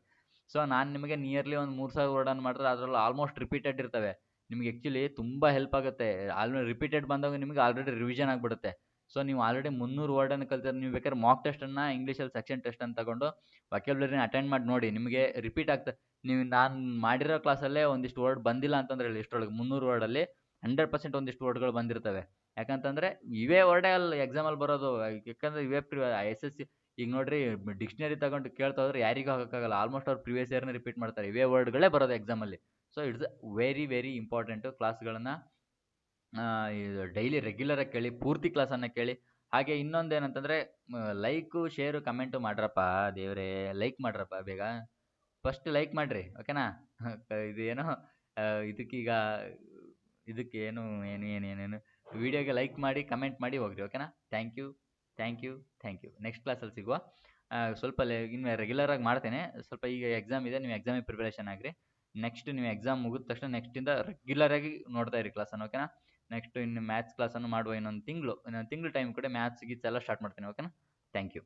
ಸೊ ನಾನು ನಿಮಗೆ ನಿಯರ್ಲಿ ಒಂದು 3000 ವರ್ಡನ್ನು ಮಾಡಿದ್ರೆ ಅದರಲ್ಲಿ ಆಲ್ಮೋಸ್ಟ್ ರಿಪೀಟೆಡ್ ಇರ್ತವೆ. ನಿಮಗೆ ಆ್ಯಕ್ಚುಲಿ ತುಂಬ ಹೆಲ್ಪ್ ಆಗುತ್ತೆ. ರಿಪೀಟೆಡ್ ಬಂದಾಗ ನಿಮಗೆ ಆಲ್ರೆಡಿ ರಿವಿಷನ್ ಆಗಿಬಿಡುತ್ತೆ. ಸೊ ನೀವು ಆಲ್ರೆಡಿ 300 ವರ್ಡನ್ನು ಕಲ್ತಿದ್ರೆ ನೀವು ಬೇಕಾದ್ರೆ ಮಾಕ್ ಟೆಸ್ಟನ್ನು ಇಂಗ್ಲೀಷಲ್ಲಿ ಸೆಕ್ಷನ್ ಟೆಸ್ಟನ್ನು ತಗೊಂಡು ವೊಕ್ಯಾಬ್ಯುಲರಿನ ಅಟೆಂಡ್ ಮಾಡಿ ನೋಡಿ. ನಿಮಗೆ ರಿಪೀಟ್ ಆಗ್ತದೆ. ನೀವು ನಾನು ಮಾಡಿರೋ ಕ್ಲಾಸಲ್ಲೇ ಒಂದಿಷ್ಟು ವರ್ಡ್ ಬಂದಿಲ್ಲ ಅಂತಂದ್ರೆ ಹೇಳಿ, ಇಷ್ಟರೊಳಗೆ 300 ವರ್ಡಲ್ಲಿ 100% ಒಂದಿಷ್ಟು ವರ್ಡ್ಗಳು ಬಂದಿರ್ತವೆ. ಯಾಕಂತಂದರೆ ಇವೇ ವರ್ಡೇ ಅಲ್ಲಿ ಎಕ್ಸಾಮಲ್ಲಿ ಬರೋದು. ಯಾಕಂದರೆ ಇವೇ SSC ಈಗ ನೋಡ್ರಿ, ಡಿಕ್ಷನರಿ ತಗೊಂಡು ಕೇಳ್ತಾ ಹೋದ್ರೆ ಯಾರಿಗೂ ಹಾಕೋಕ್ಕಾಗಲ್ಲ. ಆಲ್ಮೋಸ್ಟ್ ಅವ್ರು ಪ್ರಿವಿಯಸ್ ಇಯರ್ನೇ ರಿಪೀಟ್ ಮಾಡ್ತಾರೆ. ಇವೇ ವರ್ಡ್ಗಳೇ ಬರೋದು ಎಕ್ಸಾಮಲ್ಲಿ. So it's very very important. ಕ್ಲಾಸ್ಗಳನ್ನು ಡೈಲಿ ರೆಗ್ಯುಲರಾಗಿ ಕೇಳಿ, ಪೂರ್ತಿ ಕ್ಲಾಸನ್ನು ಕೇಳಿ. ಹಾಗೆ ಇನ್ನೊಂದು ಏನಂತಂದರೆ, ಲೈಕು ಶೇರು ಕಮೆಂಟು ಮಾಡ್ರಪ್ಪ ದೇವರೇ. ಲೈಕ್ ಮಾಡ್ರಪ್ಪ ಬೇಗ. ಫಸ್ಟ್ ಲೈಕ್ ಮಾಡಿರಿ. ಓಕೆನಾ? ಇದು ಏನೋ ಇದಕ್ಕೀಗ ಇದಕ್ಕೆ ಏನೇನು ವಿಡಿಯೋಗೆ ಲೈಕ್ ಮಾಡಿ ಕಮೆಂಟ್ ಮಾಡಿ ಹೋಗ್ರಿ. ಓಕೆನಾ? Thank you. ನೆಕ್ಸ್ಟ್ ಕ್ಲಾಸಲ್ಲಿ ಸಿಗುವ. ಸ್ವಲ್ಪ ಇನ್ನು ರೆಗ್ಯುಲರಾಗಿ ಮಾಡ್ತೇನೆ. ಸ್ವಲ್ಪ ಈಗ ಎಕ್ಸಾಮ್ ಇದೆ, ನೀವು ಎಕ್ಸಾಮಿಗೆ ಪ್ರಿಪ್ರೇಷನ್ ಆಗಿರಿ. ನೆಕ್ಸ್ಟ್ ನೀವು ಎಕ್ಸಾಮ್ ಮುಗಿದ ತಕ್ಷಣ ನೆಕ್ಸ್ಟಿಂದ ರೆಗ್ಯುಲರಾಗಿ ನೋಡ್ತಾ ಇರಿ ಕ್ಲಾಸನ್ನು. ಓಕೆನಾ? ನೆಕ್ಸ್ಟ್ ಇನ್ನು ಮ್ಯಾಥ್ಸ್ ಕ್ಲಾಸನ್ನು ಮಾಡುವ ಇನ್ನೊಂದು ತಿಂಗಳು ಟೈಮ್ ಕೊಡಿ. ಮ್ಯಾಥ್ಸ್ ಗೀತ್ಸ್ ಎಲ್ಲ ಸ್ಟಾರ್ಟ್ ಮಾಡ್ತೀನಿ. ಓಕೆನಾ? Thank you.